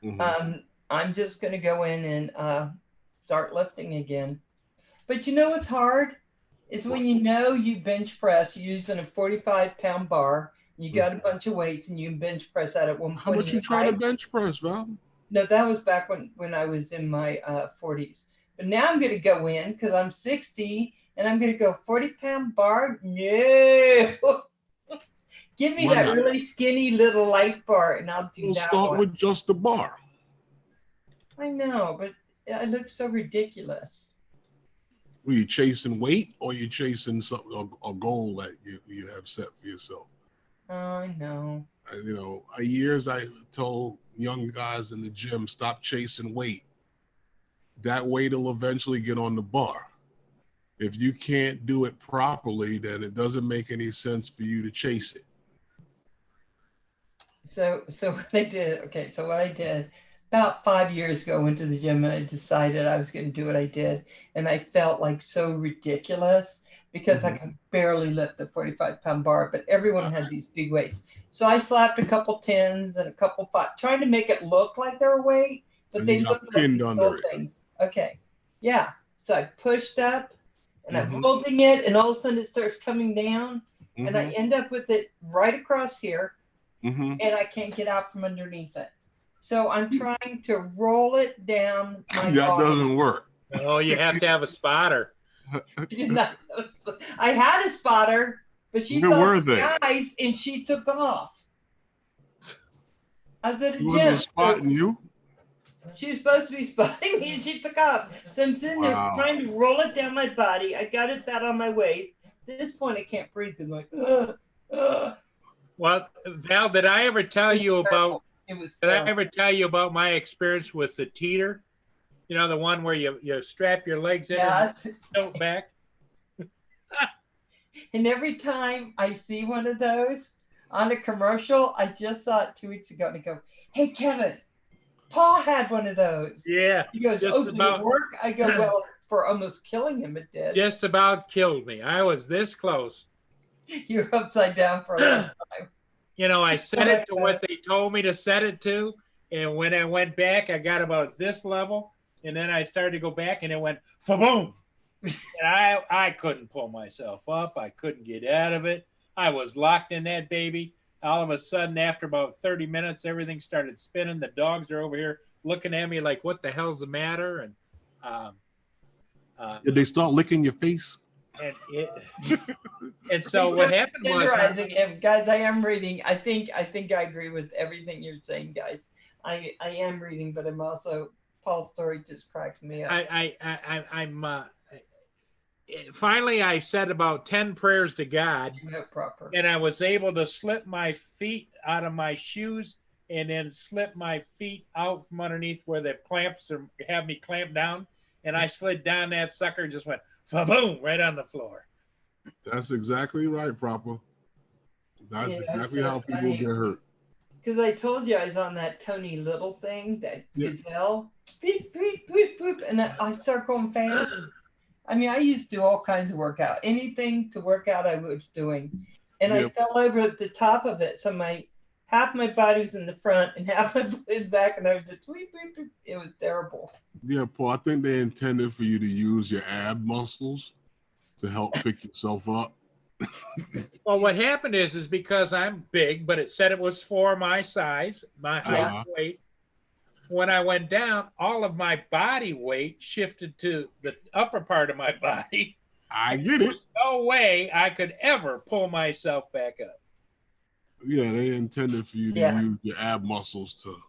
Mm-hmm. I'm just going to go in and start lifting again. But you know what's hard is when you know you bench press using a 45-pound bar, you got a bunch of weights and you bench press at one point. How much you try to bench press, Val? No, that was back when I was in my 40s. But now I'm going to go in because I'm 60 and I'm going to go 40-pound bar. No. Give me that really skinny little light bar and I'll do that. We'll start with just the bar. I know, but it looks so ridiculous. Were you chasing weight or you chasing something, a goal that you have set for yourself? I know. You know, years I told young guys in the gym, stop chasing weight. That weight will eventually get on the bar. If you can't do it properly, then it doesn't make any sense for you to chase it. So what I did, about 5 years ago, I went to the gym and I decided I was going to do what I did. And I felt like so ridiculous because I could barely lift the 45-pound bar, but everyone had these big weights. So I slapped a couple 10s and a couple 5, trying to make it look like they were weight, but they looked like little things. Okay. Yeah. So I pushed up and I'm holding it and all of a sudden it starts coming down and I end up with it right across here and I can't get out from underneath it. So I'm trying to roll it down my body. That doesn't work. Oh, you have to have a spotter. I had a spotter, but she saw the guys and she took off. I was at a gym. Spotting you? She was supposed to be spotting me and she took off. So I'm sitting there trying to roll it down my body. I got it that on my waist. At this point, I can't breathe because I'm like, Well, Val, did I ever tell you about my experience with the teeter? You know, the one where you strap your legs in and tilt back? And every time I see one of those on a commercial, I just saw it 2 weeks ago and I go, hey, Kevin, Paul had one of those. Yeah. He goes, did it work? I go, well, for almost killing him, it did. Just about killed me. I was this close. You were upside down for a long time. You know, I set it to what they told me to set it to. And when I went back, I got about this level. And then I started to go back and it went, fa-boom. And I couldn't pull myself up. I couldn't get out of it. I was locked in that baby. All of a sudden, after about 30 minutes, everything started spinning. The dogs are over here looking at me like, what the hell's the matter? And did they start licking your face? And so what happened was, guys, I am reading. I think I agree with everything you're saying, guys. I am reading, but I'm also, Paul's story just cracks me up. Finally, I said about 10 prayers to God, and I was able to slip my feet out of my shoes and then slip my feet out from underneath where the clamps have me clamped down. And I slid down that sucker and just went, boom, right on the floor. That's exactly right, Proper. That's exactly how people get hurt. because I told you I was on that Tony Little thing, that Yeah. gazelle. Beep, beep, beep, beep, and I start going fast. I mean, I used to do all kinds of workout. Anything to work out, I was doing. And Yeah. I fell over at the top of it. So half my body was in the front and half my body was back, and I was just beep, beep, beep. It was terrible. Yeah, Paul, I think they intended for you to use your ab muscles to help pick yourself up. Well, what happened is because I'm big, but it said it was for my size, my height, Uh-huh. weight. When I went down, all of my body weight shifted to the upper part of my body. I get it. No way I could ever pull myself back up. Yeah, they intended for you to use your ab muscles to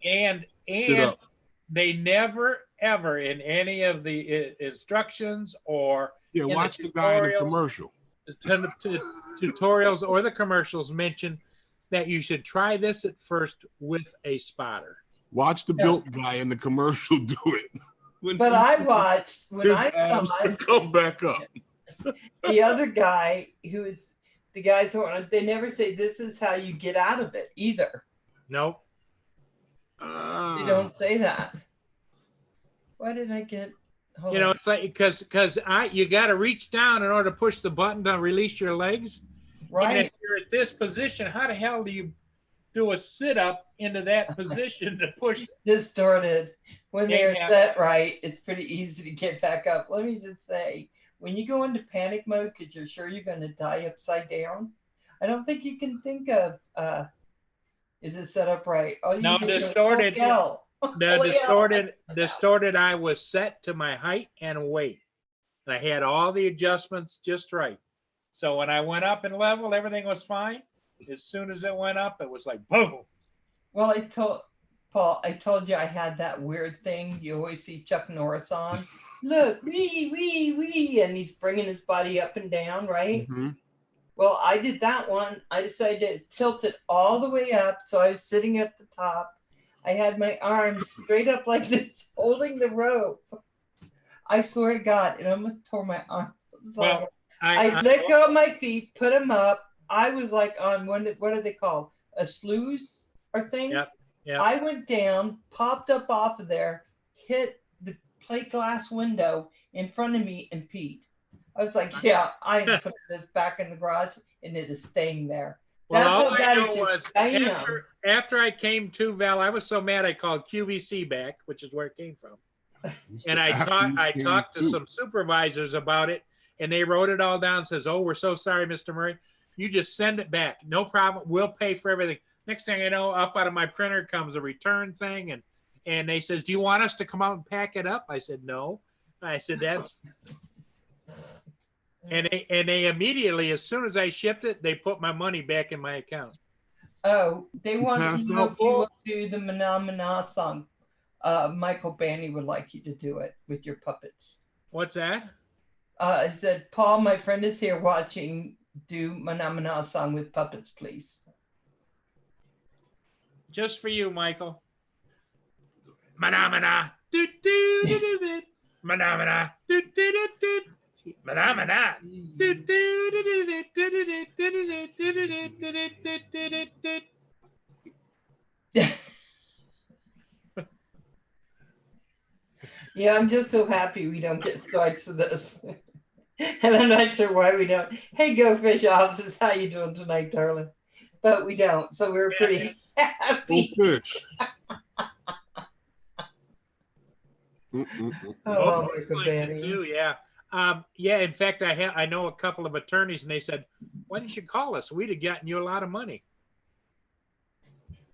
sit up. They never ever in any of the instructions or watch the guy in the commercial. Tutorials or the commercials mention that you should try this at first with a spotter. Watch the built guy in the commercial do it. But I watched when his I abs come back up. The other guy who is the guys who are, they never say this is how you get out of it either. Nope. They don't say that. Why did I get? You know, it's like because you got to reach down in order to push the button to release your legs. Right. And if you're at this position, how the hell do you do a sit up into that position to push? Distorted. When they're set right, it's pretty easy to get back up. Let me just say, when you go into panic mode because you're sure you're going to die upside down, I don't think you can think of is it set up right? Oh, no, distorted. The distorted. I was set to my height and weight, and I had all the adjustments just right. So when I went up in level, everything was fine. As soon as it went up, it was like boom. Well, I told Paul, I told you I had that weird thing you always see Chuck Norris on. Look, wee, and he's bringing his body up and down, right? Mm-hmm. Well, I did that one. I decided to tilt it all the way up, so I was sitting at the top. I had my arms straight up like this, holding the rope. I swear to God, it almost tore my arm. Well, I let go of my feet, put them up. I was like on what are they called? A sluice or thing? Yep. I went down, popped up off of there, hit the plate glass window in front of me, and peed. I was like, yeah, I'm putting this back in the garage, and it is staying there. Well, all I know was after I came to Val, I was so mad I called QVC back, which is where it came from. And I talked to some supervisors about it, and they wrote it all down. Says, "Oh, we're so sorry, Mr. Murray. You just send it back. No problem. We'll pay for everything." Next thing I know, up out of my printer comes a return thing, and they says, "Do you want us to come out and pack it up?" I said, "No." I said, "That's." And they immediately, as soon as I shipped it, they put my money back in my account. Oh, they want you to do the Mana song. Michael Banny would like you to do it with your puppets. What's that? I said, Paul, my friend is here watching. Do Mana song with puppets, please. Just for you, Michael. Mana, do do do do. Mana, do do do do. Mana, do do do do. Yeah, I'm just so happy we don't get strikes for this. And I'm not sure why we don't. Hey, Go Fish Office, how you doing tonight, darling? But we don't, so we're pretty happy. Go Fish. Oh, Michael Banny. Too, yeah. Yeah, in fact, I know a couple of attorneys, and they said, "Why didn't you call us? We'd have gotten you a lot of money."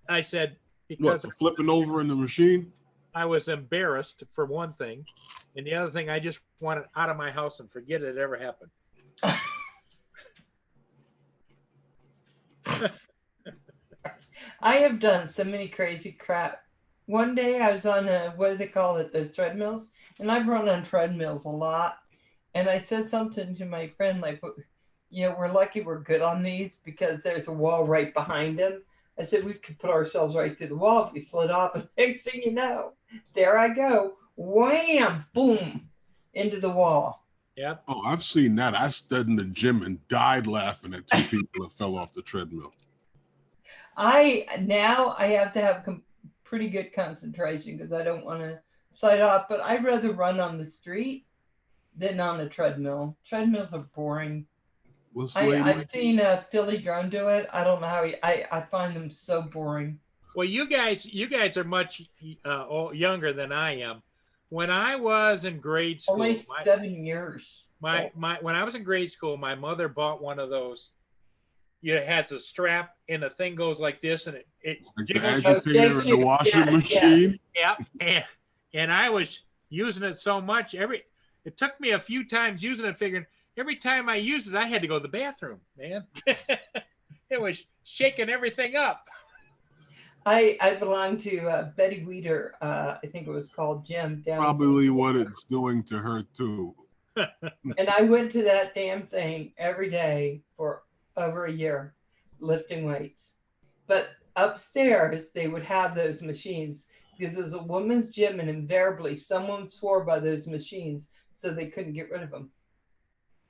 I said, "Because for flipping over in the machine." I was embarrassed for one thing, and the other thing, I just wanted out of my house and forget it ever happened. I have done so many crazy crap. One day I was on what do they call it? Those treadmills, and I've run on treadmills a lot. And I said something to my friend like, you know, we're lucky we're good on these because there's a wall right behind him. I said we could put ourselves right through the wall if we slid off. And next thing you know, there I go, wham, boom, into the wall. Yeah. Oh, I've seen that. I stood in the gym and died laughing at two people that fell off the treadmill. I have to have pretty good concentration because I don't want to slide off. But I'd rather run on the street than on a treadmill. Treadmills are boring. What's the lady? I've seen Philly Drone do it. I don't know how I find them so boring. Well, you guys are much younger than I am. When I was in grade school, Only 7 years. When I was in grade school, my mother bought one of those. It has a strap and the thing goes like this, and it Like the jiggles. agitator in the washing machine. Yeah, and I was using it so much. It took me a few times using it, figuring every time I used it, I had to go to the bathroom. Man, it was shaking everything up. I belong to Betty Weeder. I think it was called Gym. Probably what it's doing to her too. And I went to that damn thing every day for over a year, lifting weights. But upstairs, they would have those machines because it was a woman's gym, and invariably someone swore by those machines, so they couldn't get rid of them.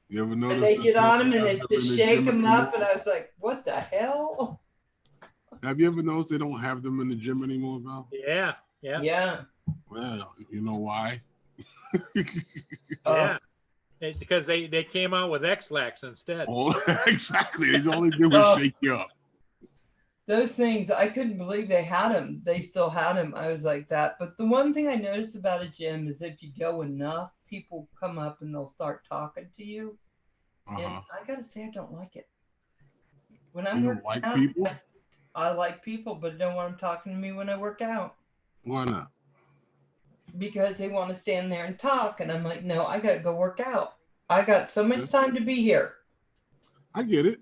You ever notice? And they get on them and they just shake them up, and I was like, "What the hell?" Have you ever noticed they don't have them in the gym anymore, Val? Yeah. Well, you know why? Yeah. Because they came out with X-Lax instead. Oh, exactly. All they did was shake you up. Those things, I couldn't believe they had them. They still had them. I was like that. But the one thing I noticed about a gym is if you go enough, people come up and they'll start talking to you. And I got to say, I don't like it. When I don't like people? I like people, but don't want them talking to me when I work out. Why not? Because they want to stand there and talk. And I'm like, no, I got to go work out. I got so much time to be here. I get it.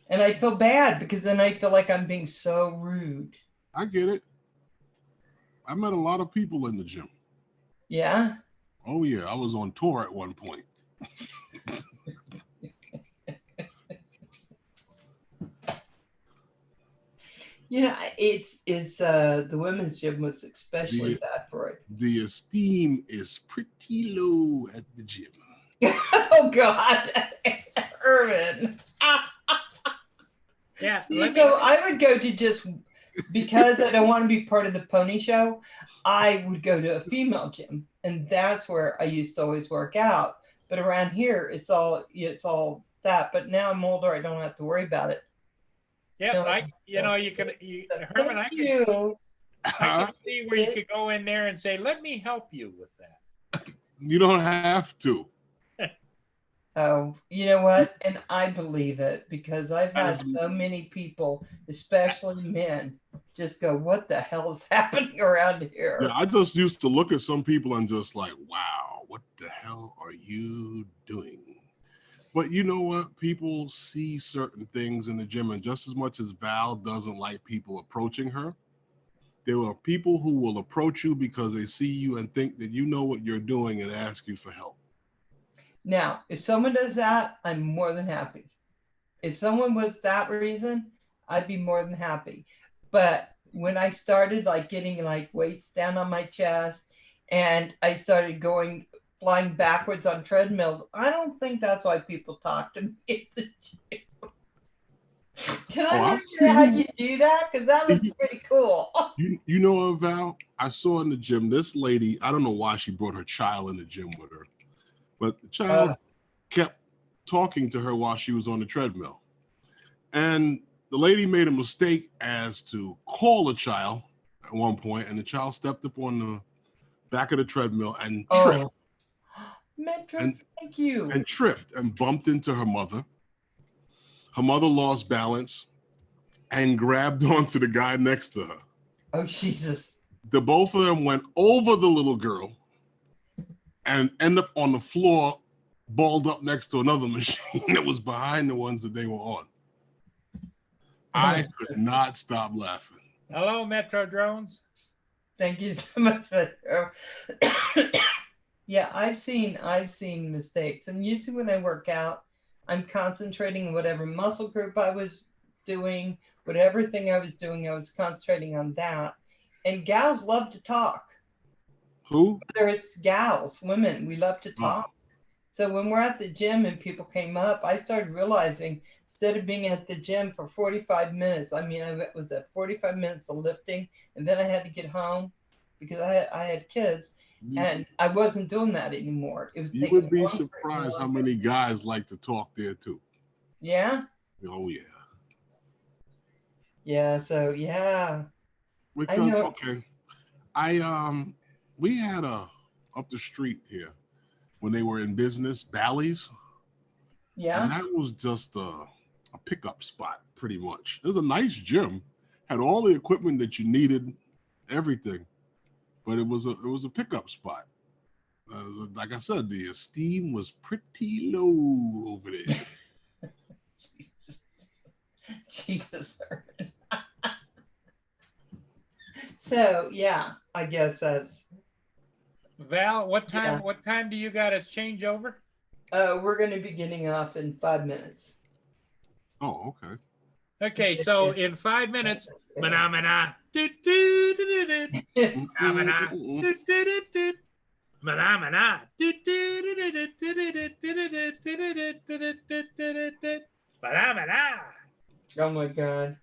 And I feel bad because then I feel like I'm being so rude. I get it. I met a lot of people in the gym. Yeah? Oh, yeah. I was on tour at one point. You know, it's the women's gym was especially bad for it. The esteem is pretty low at the gym. Oh God, Irvin. Yeah. So I would go to just because I don't want to be part of the pony show. I would go to a female gym, and that's where I used to always work out. But around here, it's all that. But now I'm older, I don't have to worry about it. Yeah, So, Herman, I can see where you could go in there and say, "Let me help you with that." You don't have to. Oh, you know what? And I believe it because I've had so many people, especially men, just go, "What the hell is happening around here?" Yeah, I just used to look at some people and just like, "Wow, what the hell are you doing?" But you know what? People see certain things in the gym, and just as much as Val doesn't like people approaching her, there are people who will approach you because they see you and think that you know what you're doing and ask you for help. Now, if someone does that, I'm more than happy. If someone was that reason, I'd be more than happy. But when I started like getting like weights down on my chest and I started flying backwards on treadmills, I don't think that's why people talk to me at the gym. Can I understand how you do that? Because that looks pretty cool. You know what, Val? I saw in the gym, this lady, I don't know why she brought her child in the gym with her, but the child kept talking to her while she was on the treadmill. And the lady made a mistake as to call the child at one point, and the child stepped up on the back of the treadmill and tripped. Metro, thank you. And tripped and bumped into her mother. Her mother lost balance and grabbed onto the guy next to her. Oh, Jesus. The both of them went over the little girl and end up on the floor, balled up next to another machine that was behind the ones that they were on. I could not stop laughing. Hello, Metro Drones. Thank you so much, Metro. Yeah, I've seen mistakes. And usually when I work out, I'm concentrating on whatever muscle group I was doing, whatever thing I was doing, I was concentrating on that. And gals love to talk. Who? Whether it's gals, women, we love to talk. So when we're at the gym and people came up, I started realizing instead of being at the gym for 45 minutes, I mean, I was at 45 minutes of lifting, and then I had to get home because I had kids, and I wasn't doing that anymore. It was You taking would be longer and surprised how longer. many guys like to talk there too. Yeah. Oh yeah. Yeah. So yeah, I Because know. okay, we had a up the street here when they were in business, Bally's, and Yeah. that was just a pickup spot pretty much. It was a nice gym, had all the equipment that you needed, everything, but it was a pickup spot. Like I said, the esteem was pretty low over there. Jesus. So yeah, I guess that's Val, what time? yeah. What time do you got to change over? We're going to be getting off in 5 minutes. Oh, okay. Okay, so in 5 minutes, mana do do do do do, mana do do do do, mana do do do do do do do do, mana. Oh my God.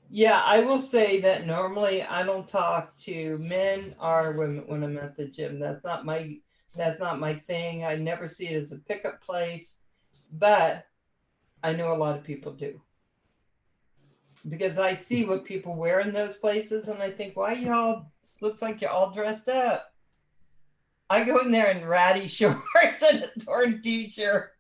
Yeah, I will say that normally I don't talk to men or women when I'm at the gym. That's not my thing. I never see it as a pickup place, but I know a lot of people do. Because I see what people wear in those places and I think, why y'all looks like you're all dressed up? I go in there in ratty shorts and a torn t-shirt.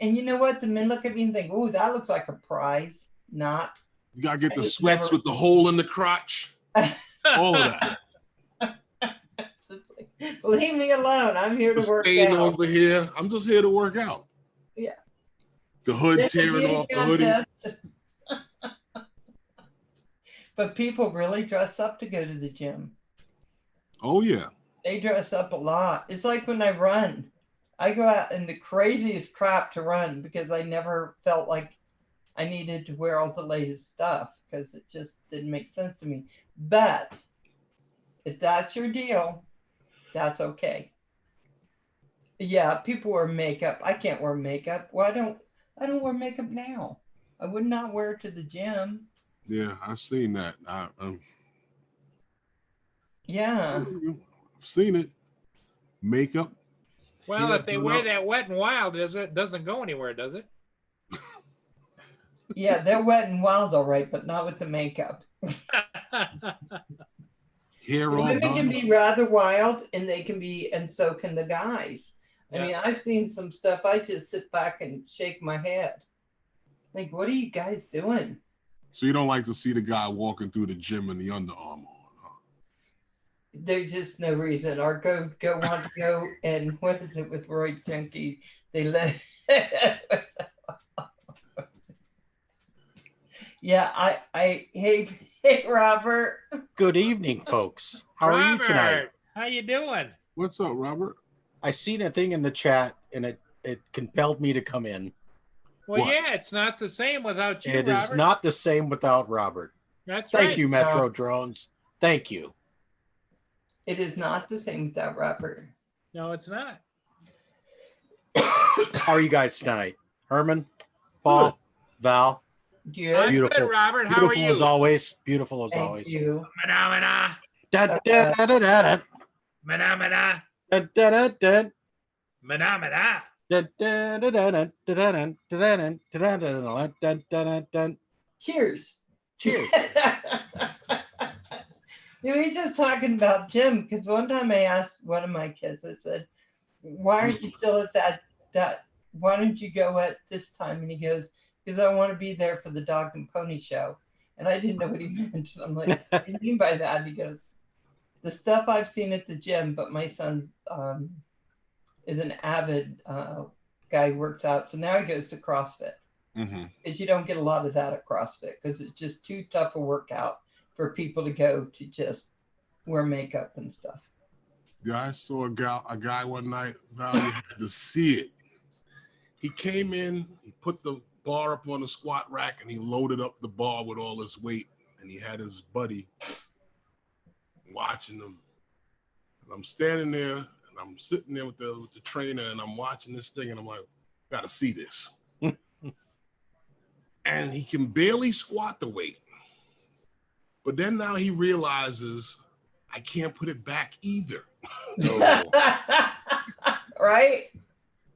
And you know what? The men look at me and think, oh, that looks like a prize. Not. You gotta get I the just sweats never- with the hole in the crotch. All of that. It's like, leave me alone. I'm here to The work stain out. over here. I'm just here to work out. Yeah. The hood There's a tearing beauty off the hoodie. contest. But people really dress up to go to the gym. Oh yeah. They dress up a lot. It's like when I run. I go out in the craziest crap to run because I never felt like I needed to wear all the latest stuff because it just didn't make sense to me. But if that's your deal, that's okay. Yeah, people wear makeup. I can't wear makeup. Well, I don't wear makeup now. I would not wear it to the gym. Yeah, I've seen that. Yeah. I've seen it. Makeup. Well, hair if they done wear up. that wet and wild, it doesn't go anywhere, does it? Yeah, they're wet and wild, all right, but not with the makeup. Hair all Women can done. be rather wild, and they can be, and so can the guys. I Yeah. mean, I've seen some stuff. I just sit back and shake my head. Like, what are you guys doing? So you don't like to see the guy walking through the gym in the Under Armour on, huh? There's just no reason. Or go want to go and what is it with Roy Junkie? They let. Yeah, hey Robert. Good evening, folks. How are you tonight? Robert, how you doing? What's up, Robert? I seen a thing in the chat and it compelled me to come in. Well, What? yeah, it's not the same without you, It Robert. is not the same without Robert. That's Thank right. you, Metro Drones. Thank you. It is not the same without Robert. No, it's not. How are you guys tonight? Herman, Paul, Val, I'm Good. Beautiful. good, Robert. How are beautiful you? as always. Beautiful as Thank always. you. Mana, Da, da, da, da, da, da, mana, mana, da, da, da, da. mana, mana. Cheers. Cheers. We were just talking about Jim because one time I asked one of my kids, I said, why aren't you still at that why don't you go at this time? And he goes, because I want to be there for the dog and pony show. And I didn't know what he meant. I'm like, what do you mean by that? He goes, the stuff I've seen at the gym, but my son is an avid guy who works out. So now he goes to CrossFit. Mm-hmm. But you don't get a lot of that at CrossFit because it's just too tough a workout for people to go to just wear makeup and stuff. Yeah, I saw a guy one night. Val, you had to see it. He came in, he put the bar up on the squat rack, and he loaded up the bar with all his weight. And he had his buddy watching him. And I'm standing there, and I'm sitting there with the trainer, and I'm watching this thing, and I'm like, gotta see this. And he can barely squat the weight. But then now he realizes I can't put it back either. Right?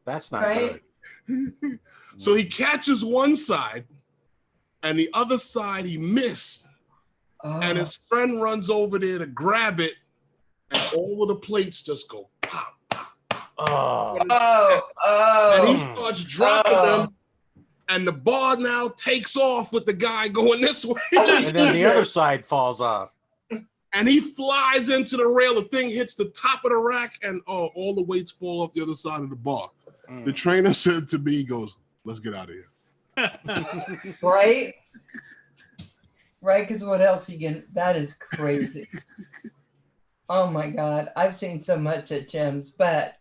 That's not Right? good. So he catches one side, and the other side he missed. And Oh, his friend runs over there to grab it, and all of the plates just go pop, pop, pop. Oh, And he oh, starts dropping oh. them, and the bar now takes off with the guy going this way. and then the other side falls off. And he flies into the rail. The thing hits the top of the rack, and all the weights fall off the other side of the bar. The trainer said to me, he goes, let's get out of here. Right? Right? Because what else you can? That is crazy. Oh my God. I've seen so much at gyms, but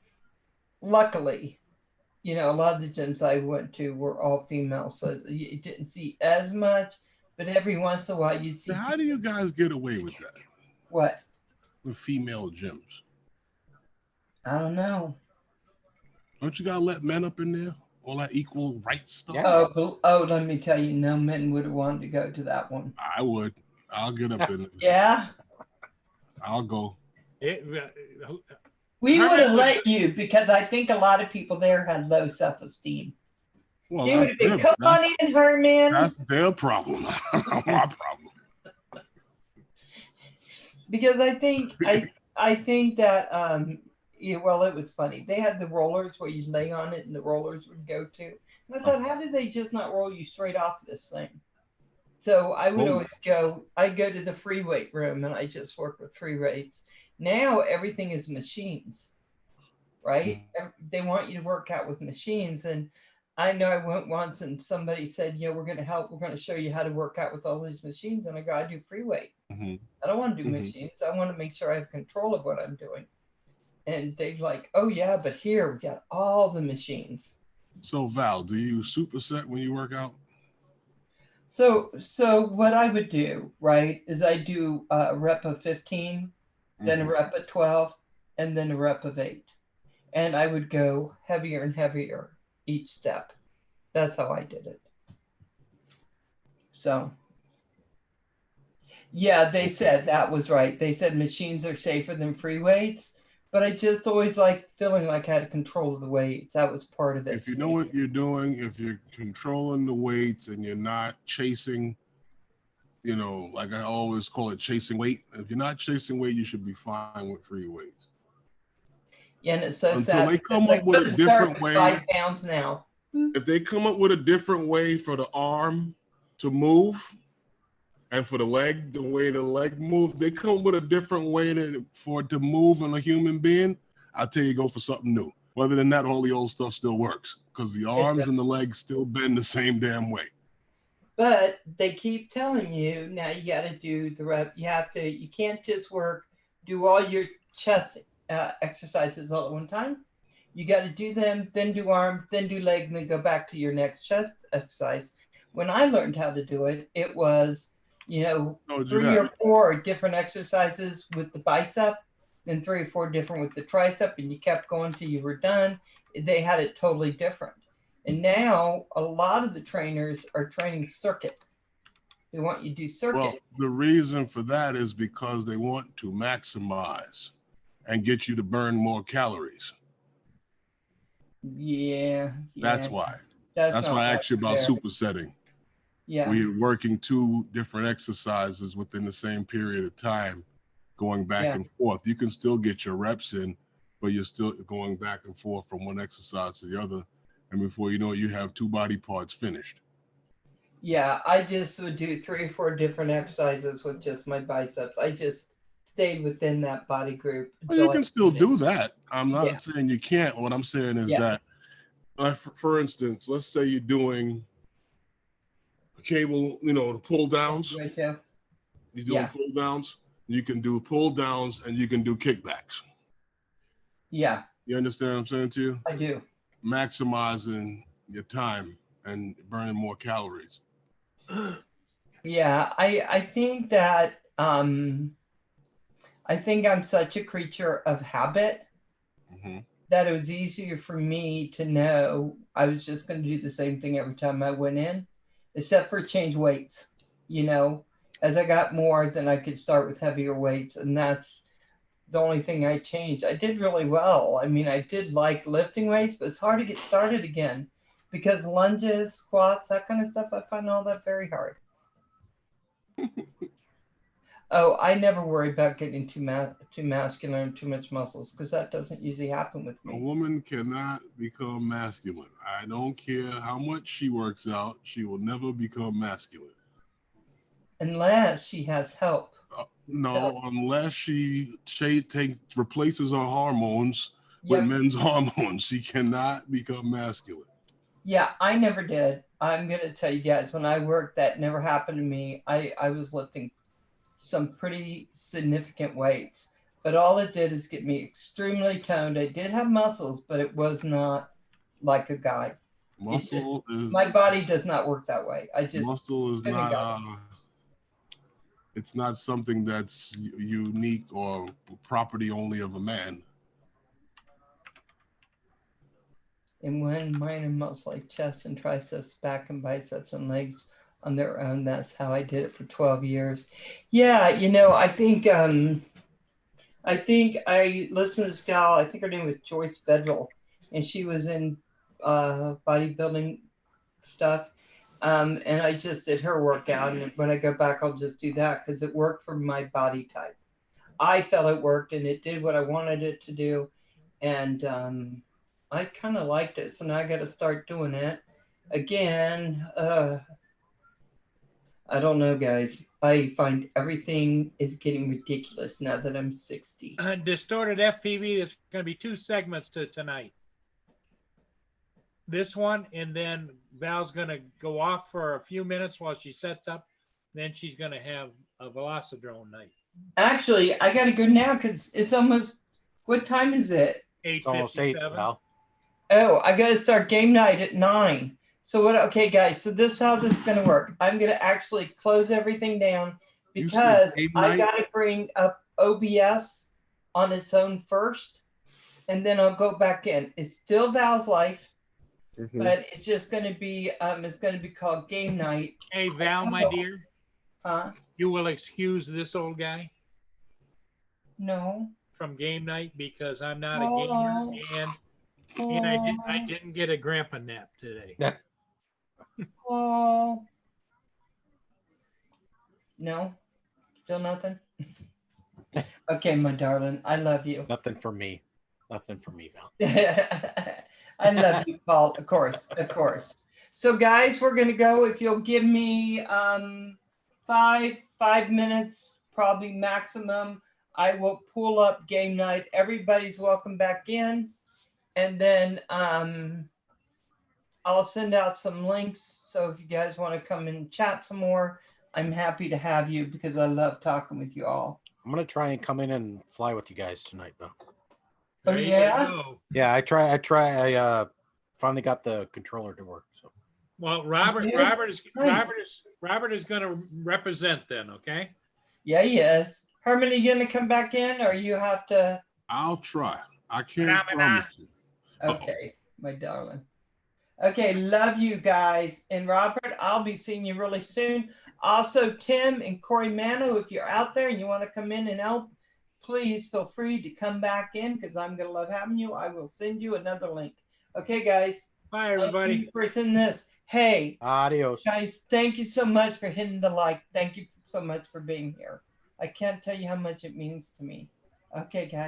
luckily, you know, a lot of the gyms I went to were all female, so you didn't see as much, but every once in a while you'd see. So how do you guys get away with that? What? With female gyms? I don't know. Don't you gotta let men up in there? All that equal rights stuff? Yeah. Oh, let me tell you, no men would have wanted to go to that one. I would. I'll get up in it. Yeah. I'll go. We would have Herman let you because I think a lot of people there had low self-esteem. Well, You would that's have been, their, come on in, Herman. that's their problem. Not my problem. Because I think that yeah, well, it was funny. They had the rollers where you lay on it and the rollers would go to. And I thought, how did they just not roll you straight off this thing? So I would always go, I'd go to the free weight room and I just work with free weights. Now everything is machines, right? They want you to work out with machines. And I know I went once and somebody said, you know, we're going to help. We're going to show you how to work out with all these machines. And I go, I do free weight. I don't want to do machines. I want to make sure I have control of what I'm doing. And they're like, oh yeah, but here we got all the machines. So Val, do you superset when you work out? So what I would do, right, is I do a rep of 15, then a rep of 12, and then a rep of 8. And I would go heavier and heavier each step. That's how I did it. So yeah, they said that was right. They said machines are safer than free weights, but I just always liked feeling like I had control of the weights. That was part of it. If you know what you're doing, if you're controlling the weights and you're not chasing, you know, like I always call it chasing weight. If you're not chasing weight, you should be fine with free weights. Yeah, and it's so Until sad. they come up with a different way. 5 pounds now. If they come up with a different way for the arm to move and for the leg, the way the leg moves, they come up with a different way for it to move in a human being, I'll tell you, go for something new. Other than that, all the old stuff still works because the arms and the legs still bend the same damn way. But they keep telling you now you got to do the rep. You can't just do all your chest exercises all at one time. You got to do them, then do arm, then do leg, and then go back to your next chest exercise. When I learned how to do it, it was, you know, 3 or 4 different exercises with the bicep, then 3 or 4 different with the tricep, and you kept going till you were done. They had it totally different. And now a lot of the trainers are training circuit. They want you to do circuit. Well, the reason for that is because they want to maximize and get you to burn more calories. Yeah. That's why. That's why I asked you about supersetting. Yeah. Where you're working 2 different exercises within the same period of time, going back and forth. You can still get your reps in, but you're still going back and forth from one exercise to the other. And before you know it, you have 2 body parts finished. Yeah, I just would do 3 or 4 different exercises with just my biceps. I just stayed within that body group. Well, you can still do that. I'm not saying you can't. What I'm saying is that, for instance, let's say you're doing cable, you know, the pull downs. Right there. You're doing pull downs. You can do pull downs and you can do kickbacks. Yeah. You understand what I'm saying to you? I do. Maximizing your time and burning more calories. Yeah, I think that I think I'm such a creature of habit Mhm. that it was easier for me to know I was just going to do the same thing every time I went in, except for change weights. You know, as I got more, then I could start with heavier weights, and that's the only thing I changed. I did really well. I mean, I did like lifting weights, but it's hard to get started again because lunges, squats, that kind of stuff, I find all that very hard. Oh, I never worry about getting too masculine and too much muscles because that doesn't usually happen with A me. woman cannot become masculine. I don't care how much she works out, she will never become masculine. Unless she has help. No, unless she replaces her hormones with Yep. men's hormones, she cannot become masculine. Yeah, I never did. I'm going to tell you guys, when I worked, that never happened to me. I was lifting some pretty significant weights, but all it did is get me extremely toned. I did have muscles, but it was not like a guy. Muscle is My body does not work that way. I just muscle is couldn't not go. it's not something that's unique or property only of a man. And when mine are mostly chest and triceps, back and biceps and legs on their own, that's how I did it for 12 years. Yeah, you know, I think I listened to this gal, I think her name was Joyce Federal, and she was in bodybuilding stuff. And I just did her workout, and when I go back, I'll just do that because it worked for my body type. I felt it worked, and it did what I wanted it to do, and I kind of liked it. So now I got to start doing it again. I don't know, guys. I find everything is getting ridiculous now that I'm 60. Distorted FPV, there's going to be 2 segments to tonight. This one, and then Val's going to go off for a few minutes while she sets up. Then she's going to have a Velocidrone night. Actually, I got to go now because it's almost, what time is it? It's almost 8 8:57. now. Oh, I got to start game night at 9. So what? Okay, guys. So this is how this is going to work. I'm going to actually close everything down You said because game I night? got to bring up OBS on its own first, and then I'll go back in. It's still Val's life, but it's just going to be it's going to be called game night. Hey, Val, my dear, Huh? you will excuse this old guy No. from game night because I'm not a Oh. gamer, and I didn't get a grandpa nap today. Oh. No. Still nothing. Okay, my darling. I love you. Nothing for me. Nothing for me, Val. I love you, Paul. Of course, of course. So, guys, we're gonna go. If you'll give me 5 minutes, probably maximum, I will pull up game night. Everybody's welcome back in, and then I'll send out some links. So if you guys want to come and chat some more, I'm happy to have you because I love talking with you all. I'm gonna try and come in and fly with you guys tonight, though. Oh, There you yeah? go. Yeah, I finally got the controller to work. So Well, Robert is going to represent then, okay? Yeah, he is. Herman, are you gonna come back in, or you have to? I'll try. I can't Phenomena. promise you. Okay, my darling. Okay, love you guys. And Robert, I'll be seeing you really soon. Also, Tim and Corey Mano, if you're out there and you want to come in and help, please feel free to come back in because I'm going to love having you. I will send you another link. Okay, guys. Bye, everybody. Thank you for sending this. Hey, adios. guys, thank you so much for hitting the like. Thank you so much for being here. I can't tell you how much it means to me. Okay, guys.